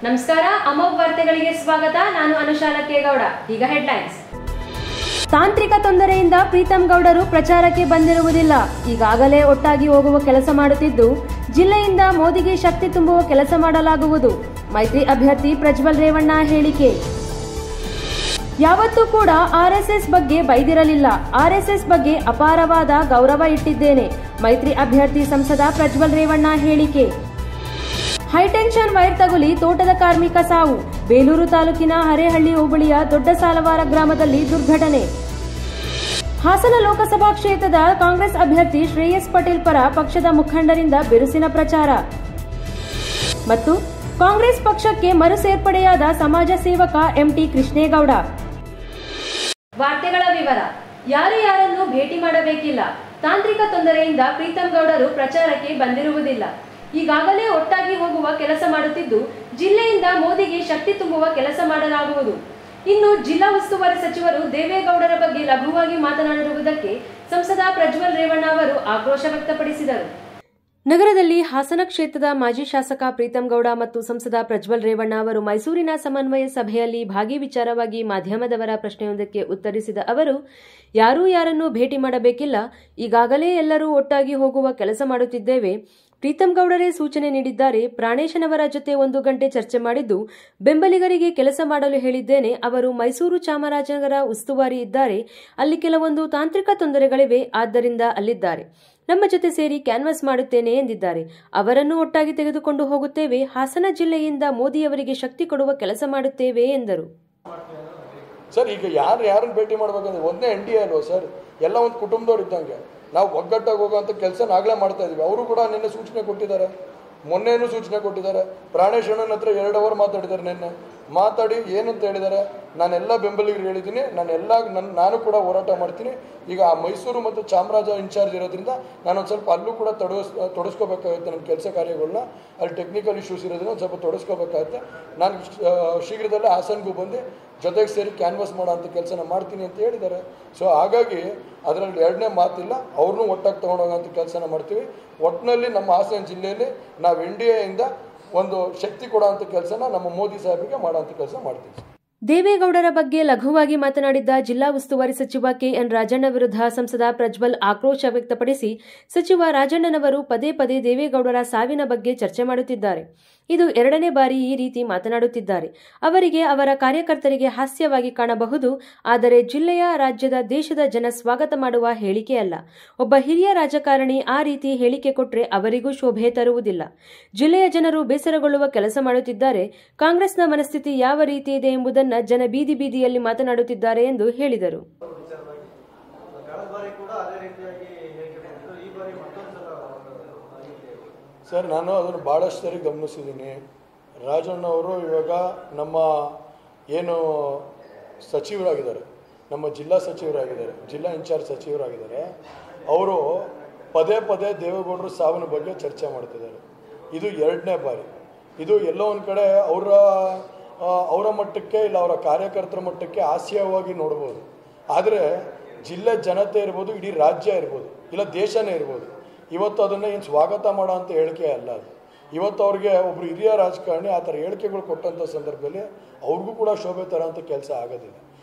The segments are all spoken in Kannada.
ನಮಸ್ಕಾರ, ಅಮೋಘ್ ವಾರ್ತೆಗಳಿಗೆ ಸ್ವಾಗತ. ನಾನು ಅನುಷಾ ಲಕ್ಕೇಗೌಡ. ಈಗ ಹೆಡ್ಲೈನ್ಸ್. ತಾಂತ್ರಿಕ ತೊಂದರೆಯಿಂದ ಪ್ರೀತಂ ಗೌಡರು ಪ್ರಚಾರಕ್ಕೆ ಬಂದಿರುವುದಿಲ್ಲ. ಈಗಾಗಲೇ ಒಟ್ಟಾಗಿ ಹೋಗುವ ಕೆಲಸ ಮಾಡುತ್ತಿದ್ದು, ಜಿಲ್ಲೆಯಿಂದ ಮೋದಿಗೆ ಶಕ್ತಿ ತುಂಬುವ ಕೆಲಸ ಮಾಡಲಾಗುವುದು. ಮೈತ್ರಿ ಅಭ್ಯರ್ಥಿ ಪ್ರಜ್ವಲ್ ರೇವಣ್ಣ ಹೇಳಿಕೆ. ಯಾವತ್ತೂ ಕೂಡ ಆರ್ಎಸ್ಎಸ್ ಬಗ್ಗೆ ಬೈದಿರಲಿಲ್ಲ. ಆರ್ಎಸ್ಎಸ್ ಬಗ್ಗೆ ಅಪಾರವಾದ ಗೌರವ ಇಟ್ಟಿದ್ದೇನೆ. ಮೈತ್ರಿ ಅಭ್ಯರ್ಥಿ ಸಂಸದ ಪ್ರಜ್ವಲ್ ರೇವಣ್ಣ ಹೇಳಿಕೆ. ಹೈಟೆನ್ಷನ್ ವೈರ್ ತಗುಲಿ ತೋಟದ ಕಾರ್ಮಿಕ ಸಾವು. ಬೇಲೂರು ತಾಲೂಕಿನ ಹರೇಹಳ್ಳಿ ಹೋಬಳಿಯ ದೊಡ್ಡ ಸಾಲವಾರ ಗ್ರಾಮದಲ್ಲಿ ದುರ್ಘಟನೆ. ಹಾಸನ ಲೋಕಸಭಾ ಕ್ಷೇತ್ರದ ಕಾಂಗ್ರೆಸ್ ಅಭ್ಯರ್ಥಿ ಶ್ರೇಯಸ್ ಪಟೇಲ್ ಪರ ಪಕ್ಷದ ಮುಖಂಡರಿಂದ ಬಿರುಸಿನ ಪ್ರಚಾರ. ಮತ್ತು ಕಾಂಗ್ರೆಸ್ ಪಕ್ಷಕ್ಕೆ ಮರು ಸೇರ್ಪಡೆಯಾದ ಸಮಾಜ ಸೇವಕ ಎಂಟಿ ಕೃಷ್ಣೇಗೌಡ. ವಾರ್ತೆಗಳ ವಿವರ. ಯಾರನ್ನು ಭೇಟಿ ಮಾಡಬೇಕಿಲ್ಲ. ತಾಂತ್ರಿಕ ತೊಂದರೆಯಿಂದ ಪ್ರೀತಂ ಗೌಡರು ಪ್ರಚಾರಕ್ಕೆ ಬಂದಿರುವುದಿಲ್ಲ. ಈಗಾಗಲೇ ಒಟ್ಟಾಗಿ ಹೋಗುವ ಕೆಲಸ ಮಾಡುತ್ತಿದ್ದು, ಜಿಲ್ಲೆಯಿಂದ ಮೋದಿಗೆ ಶಕ್ತಿ ತುಂಬುವ ಕೆಲಸ ಮಾಡಲಾಗುವುದು. ಇನ್ನು ಜಿಲ್ಲಾ ಉಸ್ತುವಾರಿ ಸಚಿವರು ದೇವೇಗೌಡರ ಬಗ್ಗೆ ಲಘುವಾಗಿ ಮಾತನಾಡಿರುವುದಕ್ಕೆ ಸಂಸದ ಪ್ರಜ್ವಲ್ ರೇವಣ್ಣ ಅವರು ಆಕ್ರೋಶ ವ್ಯಕ್ತಪಡಿಸಿದರು. ನಗರದಲ್ಲಿ ಹಾಸನ ಕ್ಷೇತ್ರದ ಮಾಜಿ ಶಾಸಕ ಪ್ರೀತಂ ಗೌಡ ಮತ್ತು ಸಂಸದ ಪ್ರಜ್ವಲ್ ರೇವಣ್ಣ ಅವರು ಮೈಸೂರಿನ ಸಮನ್ವಯ ಸಭೆಯಲ್ಲಿ ಭಾಗಿ ವಿಚಾರವಾಗಿ ಮಾಧ್ಯಮದವರ ಪ್ರಶ್ನೆಯೊಂದಕ್ಕೆ ಉತ್ತರಿಸಿದ ಅವರು, ಯಾರನ್ನು ಭೇಟಿ ಮಾಡಬೇಕಿಲ್ಲ. ಈಗಾಗಲೇ ಎಲ್ಲರೂ ಒಟ್ಟಾಗಿ ಹೋಗುವ ಕೆಲಸ ಮಾಡುತ್ತಿದ್ದೇವೆ. ಪ್ರೀತಂ ಗೌಡರೇ ಸೂಚನೆ ನೀಡಿದ್ದಾರೆ. ಪ್ರಾಣೇಶನವರ ಜೊತೆ 1 ಗಂಟೆ ಚರ್ಚೆ ಮಾಡಿದ್ದು, ಬೆಂಬಲಿಗರಿಗೆ ಕೆಲಸ ಮಾಡಲು ಹೇಳಿದ್ದೇನೆ. ಅವರು ಮೈಸೂರು ಚಾಮರಾಜನಗರ ಉಸ್ತುವಾರಿ ಇದ್ದಾರೆ. ಅಲ್ಲಿ ಕೆಲವೊಂದು ತಾಂತ್ರಿಕ ತೊಂದರೆಗಳಿವೆ, ಆದ್ದರಿಂದ ಅಲ್ಲಿದ್ದಾರೆ. ನಮ್ಮ ಜೊತೆ ಸೇರಿ ಕ್ಯಾನ್ವಾಸ್ ಮಾಡುತ್ತೇನೆ ಎಂದಿದ್ದಾರೆ. ಅವರನ್ನು ಒಟ್ಟಾಗಿ ತೆಗೆದುಕೊಂಡು ಹೋಗುತ್ತೇವೆ. ಹಾಸನ ಜಿಲ್ಲೆಯಿಂದ ಮೋದಿಯವರಿಗೆ ಶಕ್ತಿ ಕೊಡುವ ಕೆಲಸ ಮಾಡುತ್ತೇವೆ ಎಂದರು. ಸರ್, ಈಗ ಯಾರನ್ನು ಭೇಟಿ ಮಾಡ್ಬೇಕಂದ್ರೆ ಒಂದೇ NDA ಅಲ್ವಾ ಸರ್? ಎಲ್ಲ ಒಂದು ಕುಟುಂಬದವ್ರು ಇದ್ದಂಗೆ ನಾವು ಒಗ್ಗಟ್ಟಾಗಿ ಹೋಗೋಂಥ ಕೆಲಸ ಆಗಲೇ ಮಾಡ್ತಾ ಇದೀವಿ. ಅವರು ಕೂಡ ನಿನ್ನೆ ಸೂಚನೆ ಕೊಟ್ಟಿದ್ದಾರೆ, ಮೊನ್ನೆನೂ ಸೂಚನೆ ಕೊಟ್ಟಿದ್ದಾರೆ. ಪ್ರಾಣೇಶ್ ಅಣ್ಣನ ಹತ್ರ 2 ಅವರ್ ಮಾತಾಡಿದ್ದಾರೆ. ನಿನ್ನೆ ಮಾತಾಡಿ ಏನಂತ ಹೇಳಿದ್ದಾರೆ, ನಾನೆಲ್ಲ ಬೆಂಬಲಿಗರು ಹೇಳಿದ್ದೀನಿ, ನಾನು ಕೂಡ ಹೋರಾಟ ಮಾಡ್ತೀನಿ. ಈಗ ಆ ಮೈಸೂರು ಮತ್ತು ಚಾಮರಾಜ ಇನ್ಚಾರ್ಜ್ ಇರೋದ್ರಿಂದ ನಾನೊಂದು ಸ್ವಲ್ಪ ಅಲ್ಲೂ ಕೂಡ ತೊಡಸ್ಕೋಬೇಕಾಗುತ್ತೆ. ನನ್ನ ಕೆಲಸ ಕಾರ್ಯಗಳನ್ನ ಅಲ್ಲಿ ಟೆಕ್ನಿಕಲ್ ಇಶ್ಯೂಸ್ ಇರೋದ್ರಿಂದ ಒಂದು ಸ್ವಲ್ಪ ತೊಡಸ್ಕೋಬೇಕಾಗುತ್ತೆ. ನಾನು ಶೀಘ್ರದಲ್ಲೇ ಹಾಸನ್ಗೂ ಬಂದು ಜೊತೆಗೆ ಸೇರಿ ಕ್ಯಾನ್ವಾಸ್ ಮಾಡೋ ಅಂಥ ಕೆಲಸನ ಮಾಡ್ತೀನಿ ಅಂತ ಹೇಳಿದ್ದಾರೆ. ಸೊ ಹಾಗಾಗಿ ಅದರಲ್ಲಿ 2ನೇ ಮಾತಿಲ್ಲ. ಅವ್ರನ್ನೂ ಒಟ್ಟಾಗಿ ತೊಗೊಂಡೋಗೋಂಥ ಕೆಲಸನ ಮಾಡ್ತೀವಿ. ಒಟ್ಟಿನಲ್ಲಿ ನಮ್ಮ ಹಾಸನ ಜಿಲ್ಲೆಯಲ್ಲಿ ನಾವು NDA ಇಂದ ಒಂದು ಶಕ್ತಿ ಕೊಡೋಂಥ ಕೆಲಸನ ನಮ್ಮ ಮೋದಿ ಸಾಹೇಬರಿಗೆ ಮಾಡೋಂಥ ಕೆಲಸ ಮಾಡ್ತೀವಿ. ದೇವೇಗೌಡರ ಬಗ್ಗೆ ಲಘುವಾಗಿ ಮಾತನಾಡಿದ್ದ ಜಿಲ್ಲಾ ಉಸ್ತುವಾರಿ ಸಚಿವ KN ರಾಜಣ್ಣ ವಿರುದ್ಧ ಸಂಸದ ಪ್ರಜ್ವಲ್ ಆಕ್ರೋಶ ವ್ಯಕ್ತಪಡಿಸಿ, ಸಚಿವ ರಾಜಣ್ಣನವರು ಪದೇ ಪದೇ ದೇವೇಗೌಡರ ಸಾವಿನ ಬಗ್ಗೆ ಚರ್ಚೆ ಮಾಡುತ್ತಿದ್ದಾರೆ. ಇದು 2ನೇ ಬಾರಿ ಈ ರೀತಿ ಮಾತನಾಡುತ್ತಿದ್ದಾರೆ. ಅವರಿಗೆ ಅವರ ಕಾರ್ಯಕರ್ತರಿಗೆ ಹಾಸ್ಯವಾಗಿ ಕಾಣಬಹುದು, ಆದರೆ ಜಿಲ್ಲೆಯ, ರಾಜ್ಯದ, ದೇಶದ ಜನ ಸ್ವಾಗತ ಮಾಡುವ ಹೇಳಿಕೆಯಲ್ಲ. ಒಬ್ಬ ಹಿರಿಯ ರಾಜಕಾರಣಿ ಆ ರೀತಿ ಹೇಳಿಕೆ ಕೊಟ್ರೆ ಅವರಿಗೂ ಶೋಭೆ ತರುವುದಿಲ್ಲ. ಜಿಲ್ಲೆಯ ಜನರು ಬೇಸರಗೊಳ್ಳುವ ಕೆಲಸ ಮಾಡುತ್ತಿದ್ದಾರೆ. ಕಾಂಗ್ರೆಸ್ನ ಮನಸ್ಥಿತಿ ಯಾವ ರೀತಿ ಇದೆ ಎಂಬುದನ್ನು ಜನ ಬೀದಿಯಲ್ಲಿ ಮಾತನಾಡುತ್ತಿದ್ದಾರೆ ಎಂದು ಹೇಳಿದರು. ಸರ್, ನಾನು ಅದನ್ನು ಭಾಳಷ್ಟು ಸರಿ ಗಮನಿಸಿದ್ದೀನಿ. ರಾಜಣ್ಣ ಅವರು ಇವಾಗ ನಮ್ಮ ಏನು ಸಚಿವರಾಗಿದ್ದಾರೆ, ನಮ್ಮ ಜಿಲ್ಲಾ ಸಚಿವರಾಗಿದ್ದಾರೆ, ಜಿಲ್ಲಾ ಇನ್ಚಾರ್ಜ್ ಸಚಿವರಾಗಿದ್ದಾರೆ, ಅವರು ಪದೇ ಪದೇ ದೇವೇಗೌಡರು ಸಾವಿನ ಬಗ್ಗೆ ಚರ್ಚೆ ಮಾಡ್ತಿದ್ದಾರೆ. ಇದು 2ನೇ ಬಾರಿ. ಇದು ಎಲ್ಲೋ ಒಂದು ಕಡೆ ಅವರ ಮಟ್ಟಕ್ಕೆ ಇಲ್ಲ ಅವರ ಕಾರ್ಯಕರ್ತರ ಮಟ್ಟಕ್ಕೆ ಹಾಸ್ಯವಾಗಿ ನೋಡ್ಬೋದು. ಆದರೆ ಜಿಲ್ಲೆ ಜನತೆ ಇರ್ಬೋದು, ಇಡೀ ರಾಜ್ಯ ಇರ್ಬೋದು, ಇಲ್ಲ ದೇಶನೇ ಇರ್ಬೋದು, ಇವತ್ತು ಅದನ್ನು ಏನು ಸ್ವಾಗತ ಮಾಡೋ ಅಂಥ ಹೇಳಿಕೆ ಅಲ್ಲ ಅದು. ಇವತ್ತು ಅವ್ರಿಗೆ ಒಬ್ಬರು ಹಿರಿಯ ರಾಜಕಾರಣಿ ಆ ಥರ ಹೇಳಿಕೆಗಳು ಕೊಟ್ಟಂಥ ಸಂದರ್ಭದಲ್ಲಿ ಅವ್ರಿಗೂ ಕೂಡ ಶೋಭೆ ತರೋಂಥ ಕೆಲಸ ಆಗೋದಿಲ್ಲ.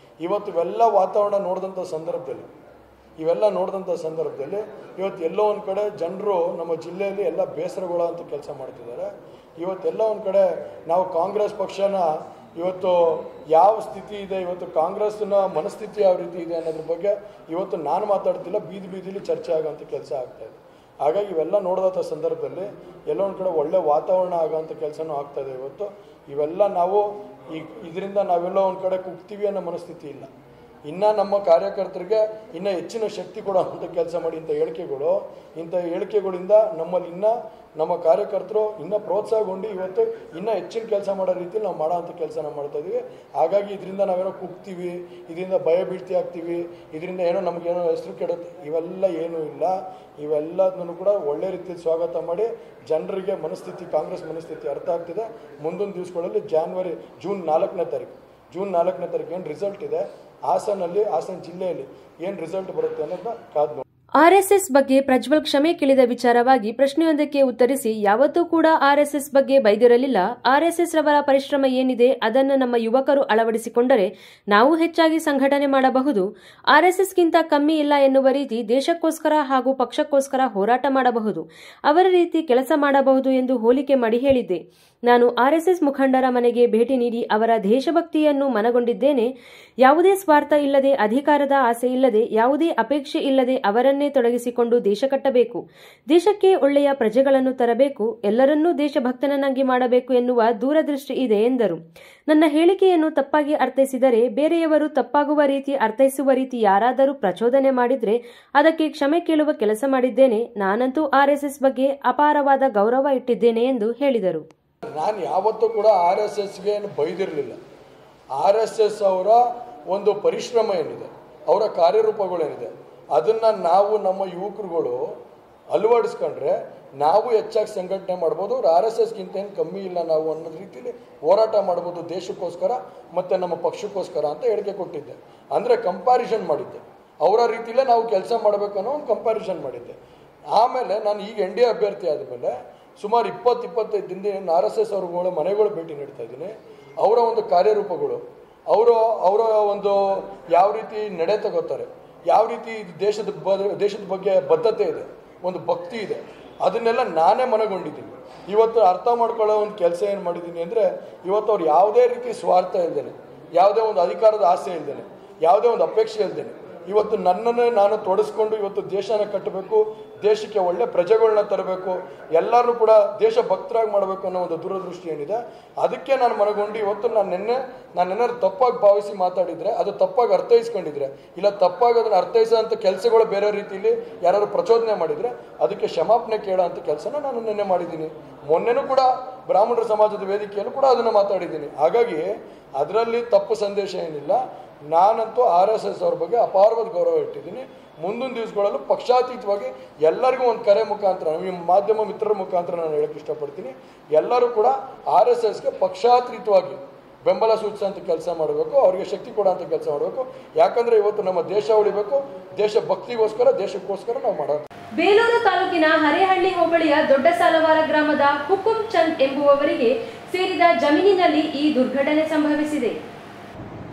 ಇವತ್ತು ಇವೆಲ್ಲ ವಾತಾವರಣ ನೋಡಿದಂಥ ಸಂದರ್ಭದಲ್ಲಿ ಇವತ್ತು ಎಲ್ಲೋ ಒಂದು ಕಡೆ ಜನರು ನಮ್ಮ ಜಿಲ್ಲೆಯಲ್ಲಿ ಎಲ್ಲ ಬೇಸರಗೊಳ್ಳೋ ಅಂಥ ಕೆಲಸ ಮಾಡ್ತಿದ್ದಾರೆ. ಇವತ್ತೆಲ್ಲ ಒಂದು ಕಡೆ ನಾವು ಕಾಂಗ್ರೆಸ್ ಪಕ್ಷನ ಇವತ್ತು ಯಾವ ಸ್ಥಿತಿ ಇದೆ, ಇವತ್ತು ಕಾಂಗ್ರೆಸ್ನ ಮನಸ್ಥಿತಿ ಯಾವ ರೀತಿ ಇದೆ ಅನ್ನೋದ್ರ ಬಗ್ಗೆ ಇವತ್ತು ನಾನು ಮಾತಾಡ್ತಿಲ್ಲ, ಬೀದಿಲಿ ಚರ್ಚೆ ಆಗೋಂಥ ಕೆಲಸ ಆಗ್ತಾಯಿದೆ. ಹಾಗಾಗಿ ಇವೆಲ್ಲ ನೋಡಿದಂಥ ಸಂದರ್ಭದಲ್ಲಿ ಎಲ್ಲೋ ಒಂದು ಕಡೆ ಒಳ್ಳೆ ವಾತಾವರಣ ಆಗೋಂಥ ಕೆಲಸನೂ ಆಗ್ತಾಯಿದೆ. ಇವತ್ತು ಇವೆಲ್ಲ ನಾವು ಇದರಿಂದ ನಾವೆಲ್ಲೋ ಒಂದು ಕಡೆ ಕುಗ್ತೀವಿ ಅನ್ನೋ ಮನಸ್ಥಿತಿ ಇಲ್ಲ. ಇನ್ನು ನಮ್ಮ ಕಾರ್ಯಕರ್ತರಿಗೆ ಇನ್ನೂ ಹೆಚ್ಚಿನ ಶಕ್ತಿ ಕೊಡೋಂಥ ಕೆಲಸ ಮಾಡಿ ಇಂಥ ಹೇಳಿಕೆಗಳಿಂದ ನಮ್ಮಲ್ಲಿ ನಮ್ಮ ಕಾರ್ಯಕರ್ತರು ಇನ್ನೂ ಪ್ರೋತ್ಸಾಹಗೊಂಡು ಇವತ್ತು ಇನ್ನೂ ಹೆಚ್ಚಿನ ಕೆಲಸ ಮಾಡೋ ರೀತಿಯಲ್ಲಿ ನಾವು ಮಾಡೋ ಅಂಥ ಕೆಲಸನ ಮಾಡ್ತಾಯಿದ್ದೀವಿ. ಹಾಗಾಗಿ ಇದರಿಂದ ನಾವೇನೋ ಕುಗ್ತೀವಿ, ಇದರಿಂದ ಭಯ ಬೀಳ್ತಿ ಆಗ್ತೀವಿ, ಇದರಿಂದ ಏನೋ ನಮಗೇನೋ ಹೆಸರು ಕೆಡುತ್ತೆ, ಇವೆಲ್ಲ ಏನೂ ಇಲ್ಲ. ಇವೆಲ್ಲದನ್ನು ಕೂಡ ಒಳ್ಳೆ ರೀತಿಯಲ್ಲಿ ಸ್ವಾಗತ ಮಾಡಿ ಜನರಿಗೆ ಕಾಂಗ್ರೆಸ್ ಮನಸ್ಥಿತಿ ಅರ್ಥ ಆಗ್ತಿದೆ. ಮುಂದಿನ ದಿವಸಗಳಲ್ಲಿ ಜೂನ್ 4ನೇ ತಾರೀಕು ಏನು ರಿಸಲ್ಟ್ ಇದೆ, ಹಾಸನ ಜಿಲ್ಲೆಯಲ್ಲಿ ಏನು ರಿಸಲ್ಟ್ ಬರುತ್ತೆ ಅನ್ನೋದನ್ನ ಕಾದು. ಆರ್ಎಸ್ಎಸ್ ಬಗ್ಗೆ ಪ್ರಜ್ವಲ್ ಕ್ಷಮೆ ಕೇಳಿದ ವಿಚಾರವಾಗಿ ಪ್ರಶ್ನೆಯೊಂದಕ್ಕೆ ಉತ್ತರಿಸಿ, ಯಾವತ್ತೂ ಕೂಡ ಆರ್ಎಸ್ಎಸ್ ಬಗ್ಗೆ ಬೈದಿರಲಿಲ್ಲ. ಆರ್ಎಸ್ಎಸ್ ರವರ ಪರಿಶ್ರಮ ಏನಿದೆ ಅದನ್ನು ನಮ್ಮ ಯುವಕರು ಅಳವಡಿಸಿಕೊಂಡರೆ ನಾವು ಹೆಚ್ಚಾಗಿ ಸಂಘಟನೆ ಮಾಡಬಹುದು. ಆರ್ಎಸ್ಎಸ್ಗಿಂತ ಕಮ್ಮಿ ಇಲ್ಲ ಎನ್ನುವ ರೀತಿ ದೇಶಕ್ಕೋಸ್ಕರ ಹಾಗೂ ಪಕ್ಷಕ್ಕೋಸ್ಕರ ಹೋರಾಟ ಮಾಡಬಹುದು, ಅವರ ರೀತಿ ಕೆಲಸ ಮಾಡಬಹುದು ಎಂದು ಹೋಲಿಕೆ ಮಾಡಿ ಹೇಳಿದ್ದೆ. ನಾನು ಆರ್ಎಸ್ಎಸ್ ಮುಖಂಡರ ಮನೆಗೆ ಭೇಟಿ ನೀಡಿ ಅವರ ದೇಶಭಕ್ತಿಯನ್ನು ಮನಗೊಂಡಿದ್ದೇನೆ. ಯಾವುದೇ ಸ್ವಾರ್ಥ ಇಲ್ಲದೆ, ಅಧಿಕಾರದ ಆಸೆ ಇಲ್ಲದೆ, ಯಾವುದೇ ಅಪೇಕ್ಷೆ ಇಲ್ಲದೆ ಅವರನ್ನೇ ತೊಡಗಿಸಿಕೊಂಡು ದೇಶ ಕಟ್ಟಬೇಕು, ದೇಶಕ್ಕೆ ಒಳ್ಳೆಯ ಪ್ರಜೆಗಳನ್ನು ತರಬೇಕು, ಎಲ್ಲರನ್ನೂ ದೇಶಭಕ್ತನನ್ನಾಗಿ ಮಾಡಬೇಕು ಎನ್ನುವ ದೂರದೃಷ್ಟಿ ಇದೆ ಎಂದರು. ನನ್ನ ಹೇಳಿಕೆಯನ್ನು ತಪ್ಪಾಗಿ ಅರ್ಥೈಸಿದರೆ, ಬೇರೆಯವರು ತಪ್ಪಾಗುವ ರೀತಿ ಅರ್ಥೈಸುವ ರೀತಿ ಯಾರಾದರೂ ಪ್ರಚೋದನೆ ಮಾಡಿದ್ರೆ ಅದಕ್ಕೆ ಕ್ಷಮೆ ಕೇಳುವ ಕೆಲಸ ಮಾಡಿದ್ದೇನೆ. ನಾನಂತೂ ಆರ್ಎಸ್ಎಸ್ ಬಗ್ಗೆ ಅಪಾರವಾದ ಗೌರವ ಇಟ್ಟಿದ್ದೇನೆ ಎಂದು ಹೇಳಿದರು. ನಾನು ಯಾವತ್ತೂ ಕೂಡ ಆರ್ಎಸ್ಎಸ್ಗೆ ಬೈದಿರಲಿಲ್ಲ. ಆರ್ಎಸ್ಎಸ್ ಅವರ ಒಂದು ಪರಿಶ್ರಮ ಏನಿದೆ, ಅವರ ಕಾರ್ಯರೂಪಗಳೇನಿದೆ, ಅದನ್ನು ನಾವು ನಮ್ಮ ಯುವಕರುಗಳು ಅಳವಡಿಸ್ಕೊಂಡ್ರೆ ನಾವು ಹೆಚ್ಚಾಗಿ ಸಂಘಟನೆ ಮಾಡ್ಬೋದು. ಅವ್ರು ಆರ್ಎಸ್ಎಸ್ಗಿಂತ ಏನು ಕಮ್ಮಿ ಇಲ್ಲ ನಾವು ಅನ್ನೋದು ರೀತಿಯಲ್ಲಿ ಹೋರಾಟ ಮಾಡ್ಬೋದು, ದೇಶಕ್ಕೋಸ್ಕರ ಮತ್ತು ನಮ್ಮ ಪಕ್ಷಕ್ಕೋಸ್ಕರ ಅಂತ ಹೇಳಿಕೆ ಕೊಟ್ಟಿದ್ದೆ. ಅಂದರೆ ಕಂಪ್ಯಾರಿಸನ್ ಮಾಡಿದ್ದೆ, ಅವರ ರೀತಿಯಲ್ಲೇ ನಾವು ಕೆಲಸ ಮಾಡಬೇಕು ಅನ್ನೋ ಒಂದು ಕಂಪ್ಯಾರಿಸನ್ ಮಾಡಿದ್ದೆ. ಆಮೇಲೆ ನಾನು ಈಗ NDA ಅಭ್ಯರ್ಥಿ ಆದಮೇಲೆ ಸುಮಾರು 20-25 ದಿನದಿಂದ RSS ಅವ್ರಗಳ ಮನೆಗಳು ಭೇಟಿ ನೀಡ್ತಾ ಇದ್ದೀನಿ. ಅವರ ಒಂದು ಕಾರ್ಯರೂಪಗಳು, ಅವರ ಒಂದು ಯಾವ ರೀತಿ ನಡೆ ತಗೋತಾರೆ, ಯಾವ ರೀತಿ ದೇಶದ ಬಗ್ಗೆ ಬದ್ಧತೆ ಇದೆ, ಒಂದು ಭಕ್ತಿ ಇದೆ, ಅದನ್ನೆಲ್ಲ ನಾನೇ ಮನಗೊಂಡಿದ್ದೀನಿ. ಇವತ್ತು ಅರ್ಥ ಮಾಡ್ಕೊಳ್ಳೋ ಒಂದು ಕೆಲಸ ಏನು ಮಾಡಿದ್ದೀನಿ ಅಂದರೆ, ಇವತ್ತು ಅವ್ರು ಯಾವುದೇ ರೀತಿ ಸ್ವಾರ್ಥ ಇಲ್ದೇನೆ, ಯಾವುದೇ ಒಂದು ಅಧಿಕಾರದ ಆಸೆ ಇಲ್ದೇನೆ, ಯಾವುದೇ ಒಂದು ಅಪೇಕ್ಷೆ ಇಲ್ದೇನೆ ಇವತ್ತು ನನ್ನನ್ನೇ ನಾನು ತೊಡಸ್ಕೊಂಡು ಇವತ್ತು ದೇಶನ ಕಟ್ಟಬೇಕು, ದೇಶಕ್ಕೆ ಒಳ್ಳೆ ಪ್ರಜೆಗಳನ್ನ ತರಬೇಕು, ಎಲ್ಲರೂ ಕೂಡ ದೇಶ ಭಕ್ತರಾಗಿ ಮಾಡಬೇಕು ಅನ್ನೋ ಒಂದು ದೂರದೃಷ್ಟಿ ಏನಿದೆ, ಅದಕ್ಕೆ ನಾನು ಮನಗೊಂಡು ಇವತ್ತು ನಾನೇನಾದ್ರು ತಪ್ಪಾಗಿ ಭಾವಿಸಿ ಮಾತಾಡಿದರೆ, ಅದು ತಪ್ಪಾಗಿ ಅರ್ಥೈಸ್ಕೊಂಡಿದ್ರೆ, ಇಲ್ಲ ತಪ್ಪಾಗಿ ಅದನ್ನು ಅರ್ಥೈಸೋಂಥ ಕೆಲಸಗಳು ಬೇರೆ ರೀತಿಯಲ್ಲಿ ಯಾರಾದ್ರು ಪ್ರಚೋದನೆ ಮಾಡಿದರೆ ಅದಕ್ಕೆ ಕ್ಷಮಾಪಣೆ ಕೇಳೋ ಅಂಥ ಕೆಲಸನ ನಾನು ನಿನ್ನೆ ಮಾಡಿದ್ದೀನಿ. ಮೊನ್ನೆನೂ ಕೂಡ ಬ್ರಾಹ್ಮಣರ ಸಮಾಜದ ವೇದಿಕೆಯಲ್ಲೂ ಕೂಡ ಅದನ್ನು ಮಾತಾಡಿದ್ದೀನಿ. ಹಾಗಾಗಿ ಅದರಲ್ಲಿ ತಪ್ಪು ಸಂದೇಶ ಏನಿಲ್ಲ. ನಾನಂತೂ RSS ಅವ್ರ ಬಗ್ಗೆ ಅಪಾರವಾದ ಗೌರವ ಇಟ್ಟಿದ್ದೀನಿ. ಮುಂದಿನ ದಿವಸಗಳಲ್ಲೂ ಪಕ್ಷಾತೀತವಾಗಿ ಎಲ್ಲರಿಗೂ ಒಂದು ಕರೆ ಮುಖಾಂತರ, ನಿಮ್ಮ ಮಾಧ್ಯಮ ಮಿತ್ರರ ಮುಖಾಂತರ ನಾನು ಹೇಳಕ್ಕೆ ಇಷ್ಟಪಡ್ತೀನಿ, ಎಲ್ಲರೂ ಕೂಡ RSSಗೆ ಪಕ್ಷಾತೀತವಾಗಿ ಬೆಂಬಲ ಸೂಚಿಸೋಂಥ ಕೆಲಸ ಮಾಡಬೇಕು, ಅವರಿಗೆ ಶಕ್ತಿ ಕೊಡೋಂಥ ಕೆಲಸ ಮಾಡಬೇಕು. ಯಾಕಂದರೆ ಇವತ್ತು ನಮ್ಮ ದೇಶ ಉಳಿಬೇಕು, ದೇಶ ಭಕ್ತಿಗೋಸ್ಕರ, ದೇಶಕ್ಕೋಸ್ಕರ ನಾವು ಮಾಡೋದು. ಬೇಲೂರು ತಾಲೂಕಿನ ಹರೇಹಳ್ಳಿ ಹೋಬಳಿಯ ದೊಡ್ಡ ಸಾಲವಾರ ಗ್ರಾಮದ ಹುಕುಂ ಚಂದ್ ಎಂಬುವವರಿಗೆ ಸೇರಿದ ಜಮೀನಿನಲ್ಲಿ ಈ ದುರ್ಘಟನೆ ಸಂಭವಿಸಿದೆ.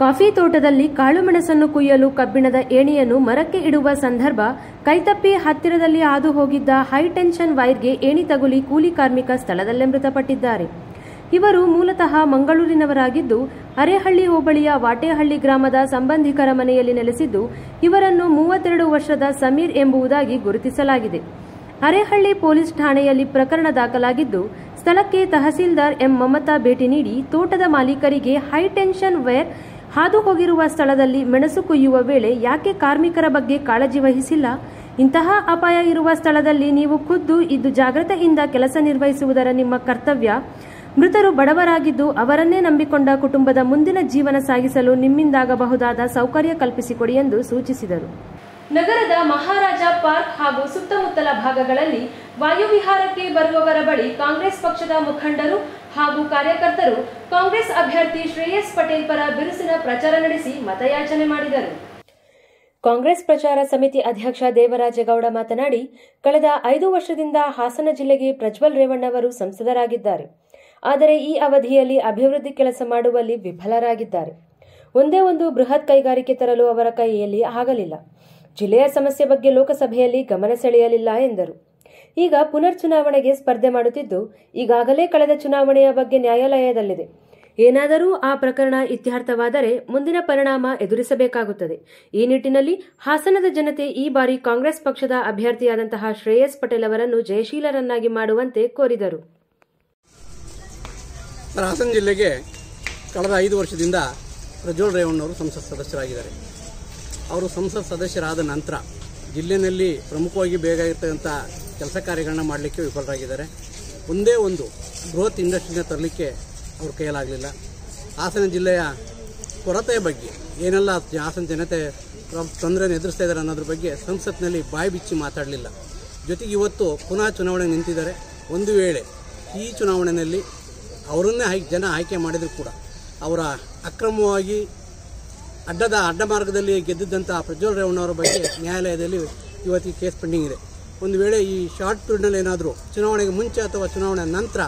ಕಾಫಿ ತೋಟದಲ್ಲಿ ಕಾಳುಮೆಣಸನ್ನು ಕುಯ್ಯಲು ಕಬ್ಬಿಣದ ಏಣಿಯನ್ನು ಮರಕ್ಕೆ ಇಡುವ ಸಂದರ್ಭ ಕೈತಪ್ಪಿ ಹತ್ತಿರದಲ್ಲಿ ಹಾದು ಹೋಗಿದ್ದ ಹೈಟೆನ್ಷನ್ ವೈರ್ಗೆ ಏಣಿ ತಗುಲಿ ಕೂಲಿ ಕಾರ್ಮಿಕ ಸ್ಥಳದಲ್ಲೇ ಮೃತಪಟ್ಟಿದ್ದಾರೆ. ಇವರು ಮೂಲತಃ ಮಂಗಳೂರಿನವರಾಗಿದ್ದು, ಹರೇಹಳ್ಳಿ ಹೋಬಳಿಯ ವಾಟೇಹಳ್ಳಿ ಗ್ರಾಮದ ಸಂಬಂಧಿಕರ ಮನೆಯಲ್ಲಿ ನೆಲೆಸಿದ್ದು, ಇವರನ್ನು 32 ವರ್ಷದ ಸಮೀರ್ ಎಂಬುದಾಗಿ ಗುರುತಿಸಲಾಗಿದೆ. ಹರೇಹಳ್ಳಿ ಪೊಲೀಸ್ ಠಾಣೆಯಲ್ಲಿ ಪ್ರಕರಣ ದಾಖಲಾಗಿದ್ದು, ಸ್ಥಳಕ್ಕೆ ತಹಸೀಲ್ದಾರ್ ಎಂ ಮಮತಾ ಭೇಟಿ ನೀಡಿ ತೋಟದ ಮಾಲೀಕರಿಗೆ ಹೈಟೆನ್ಷನ್ ವೈರ್ ಹಾದು ಹೋಗಿರುವ ಸ್ಥಳದಲ್ಲಿ ಮೆಣಸು ಕೊಯ್ಯುವ ವೇಳೆ ಯಾಕೆ ಕಾರ್ಮಿಕರ ಬಗ್ಗೆ ಕಾಳಜಿ ವಹಿಸಿಲ್ಲ? ಇಂತಹ ಅಪಾಯ ಇರುವ ಸ್ಥಳದಲ್ಲಿ ನೀವು ಖುದ್ದು ಇದ್ದು ಜಾಗ್ರತೆಯಿಂದ ಕೆಲಸ ನಿರ್ವಹಿಸುವುದರ ನಿಮ್ಮ ಕರ್ತವ್ಯ. ಮೃತರು ಬಡವರಾಗಿದ್ದು ಅವರನ್ನೇ ನಂಬಿಕೊಂಡ ಕುಟುಂಬದ ಮುಂದಿನ ಜೀವನ ಸಾಗಿಸಲು ನಿಮ್ಮಿಂದಾಗಬಹುದಾದ ಸೌಕರ್ಯ ಕಲ್ಪಿಸಿಕೊಡಿ ಎಂದು ಸೂಚಿಸಿದರು. ನಗರದ ಮಹಾರಾಜ ಪಾರ್ಕ್ ಹಾಗೂ ಸುತ್ತಮುತ್ತಲ ಭಾಗಗಳಲ್ಲಿ ವಾಯುವಿಹಾರಕ್ಕೆ ಬರುವವರ ಬಳಿ ಕಾಂಗ್ರೆಸ್ ಪಕ್ಷದ ಮುಖಂಡರು ಹಾಗೂ ಕಾರ್ಯಕರ್ತರು ಕಾಂಗ್ರೆಸ್ ಅಭ್ಯರ್ಥಿ ಶ್ರೇಯಸ್ ಪಟೇಲ್ ಪರ ಬಿರುಸಿನ ಪ್ರಚಾರ ನಡೆಸಿ ಮತಯಾಚನೆ ಮಾಡಿದರು. ಕಾಂಗ್ರೆಸ್ ಪ್ರಚಾರ ಸಮಿತಿ ಅಧ್ಯಕ್ಷ ದೇವರಾಜೇಗೌಡ ಮಾತನಾಡಿ, ಕಳೆದ 5 ವರ್ಷದಿಂದ ಹಾಸನ ಜಿಲ್ಲೆಗೆ ಪ್ರಜ್ವಲ್ ರೇವಣ್ಣವರು ಸಂಸದರಾಗಿದ್ದಾರೆ. ಆದರೆ ಈ ಅವಧಿಯಲ್ಲಿ ಅಭಿವೃದ್ಧಿ ಕೆಲಸ ಮಾಡುವಲ್ಲಿ ವಿಫಲರಾಗಿದ್ದಾರೆ. ಒಂದೇ ಒಂದು ಬೃಹತ್ ಕೈಗಾರಿಕೆ ತರಲು ಅವರ ಕೈಯಲ್ಲಿ ಆಗಲಿಲ್ಲ. ಜಿಲ್ಲೆಯ ಸಮಸ್ಯೆ ಬಗ್ಗೆ ಲೋಕಸಭೆಯಲ್ಲಿ ಗಮನ ಸೆಳೆಯಲಿಲ್ಲ ಎಂದರು. ಈಗ ಪುನರ್ ಚುನಾವಣೆಗೆ ಸ್ಪರ್ಧೆ ಮಾಡುತ್ತಿದ್ದು, ಈಗಾಗಲೇ ಕಳೆದ ಚುನಾವಣೆಯ ಬಗ್ಗೆ ನ್ಯಾಯಾಲಯದಲ್ಲಿದೆ. ಏನಾದರೂ ಆ ಪ್ರಕರಣ ಇತ್ಯರ್ಥವಾದರೆ ಮುಂದಿನ ಪರಿಣಾಮ ಎದುರಿಸಬೇಕಾಗುತ್ತದೆ. ಈ ನಿಟ್ಟಿನಲ್ಲಿ ಹಾಸನದ ಜನತೆ ಈ ಬಾರಿ ಕಾಂಗ್ರೆಸ್ ಪಕ್ಷದ ಅಭ್ಯರ್ಥಿಯಾದಂತಹ ಶ್ರೇಯಸ್ ಪಟೇಲ್ ಅವರನ್ನು ಜಯಶೀಲರನ್ನಾಗಿ ಮಾಡುವಂತೆ ಕೋರಿದರು. ಹಾಸನ ಜಿಲ್ಲೆಗೆ ಕಳೆದ 5 ವರ್ಷದಿಂದ ಪ್ರಜ್ವಲ್ ರೇವಣ್ಣವರು ಸಂಸತ್ ಸದಸ್ಯರಾಗಿದ್ದಾರೆ. ಅವರು ಸಂಸತ್ ಸದಸ್ಯರಾದ ನಂತರ ಜಿಲ್ಲೆಯಲ್ಲಿ ಪ್ರಮುಖವಾಗಿ ಬೇಕಾಗಿರ್ತಕ್ಕಂಥ ಕೆಲಸ ಕಾರ್ಯಗಳನ್ನ ಮಾಡಲಿಕ್ಕೆ ವಿಫಲರಾಗಿದ್ದಾರೆ. ಒಂದೇ ಒಂದು ಬೃಹತ್ ಇಂಡಸ್ಟ್ರಿನ ತರಲಿಕ್ಕೆ ಅವ್ರ ಕೈಯಲ್ಲಾಗಲಿಲ್ಲ. ಹಾಸನ ಜಿಲ್ಲೆಯ ಕೊರತೆಯ ಬಗ್ಗೆ ಏನೆಲ್ಲ ಹಾಸನ ಜನತೆ ತೊಂದರೆಯನ್ನು ಎದುರಿಸ್ತಾ ಇದ್ದಾರೆ ಅನ್ನೋದ್ರ ಬಗ್ಗೆ ಸಂಸತ್ನಲ್ಲಿ ಬಾಯಿ ಬಿಚ್ಚಿ ಮಾತಾಡಲಿಲ್ಲ. ಜೊತೆಗೆ ಇವತ್ತು ಪುನಃ ಚುನಾವಣೆ ನಿಂತಿದ್ದಾರೆ. ಒಂದು ವೇಳೆ ಈ ಚುನಾವಣೆಯಲ್ಲಿ ಅವರನ್ನೇ ಜನ ಆಯ್ಕೆ ಮಾಡಿದರೂ ಕೂಡ ಅವರ ಅಕ್ರಮವಾಗಿ ಅಡ್ಡ ಮಾರ್ಗದಲ್ಲಿ ಗೆದ್ದಿದ್ದಂಥ ಪ್ರಜ್ವಲ್ ರೇವಣ್ಣವರ ಬಗ್ಗೆ ನ್ಯಾಯಾಲಯದಲ್ಲಿ ಇವತ್ತು ಈ ಕೇಸ್ ಪೆಂಡಿಂಗ್ ಇದೆ. ಒಂದು ವೇಳೆ ಈ ಶಾರ್ಟ್ ಪೀರಿಯಡ್ನಲ್ಲಿ ಏನಾದರೂ ಚುನಾವಣೆಗೆ ಮುಂಚೆ ಅಥವಾ ಚುನಾವಣೆ ನಂತರ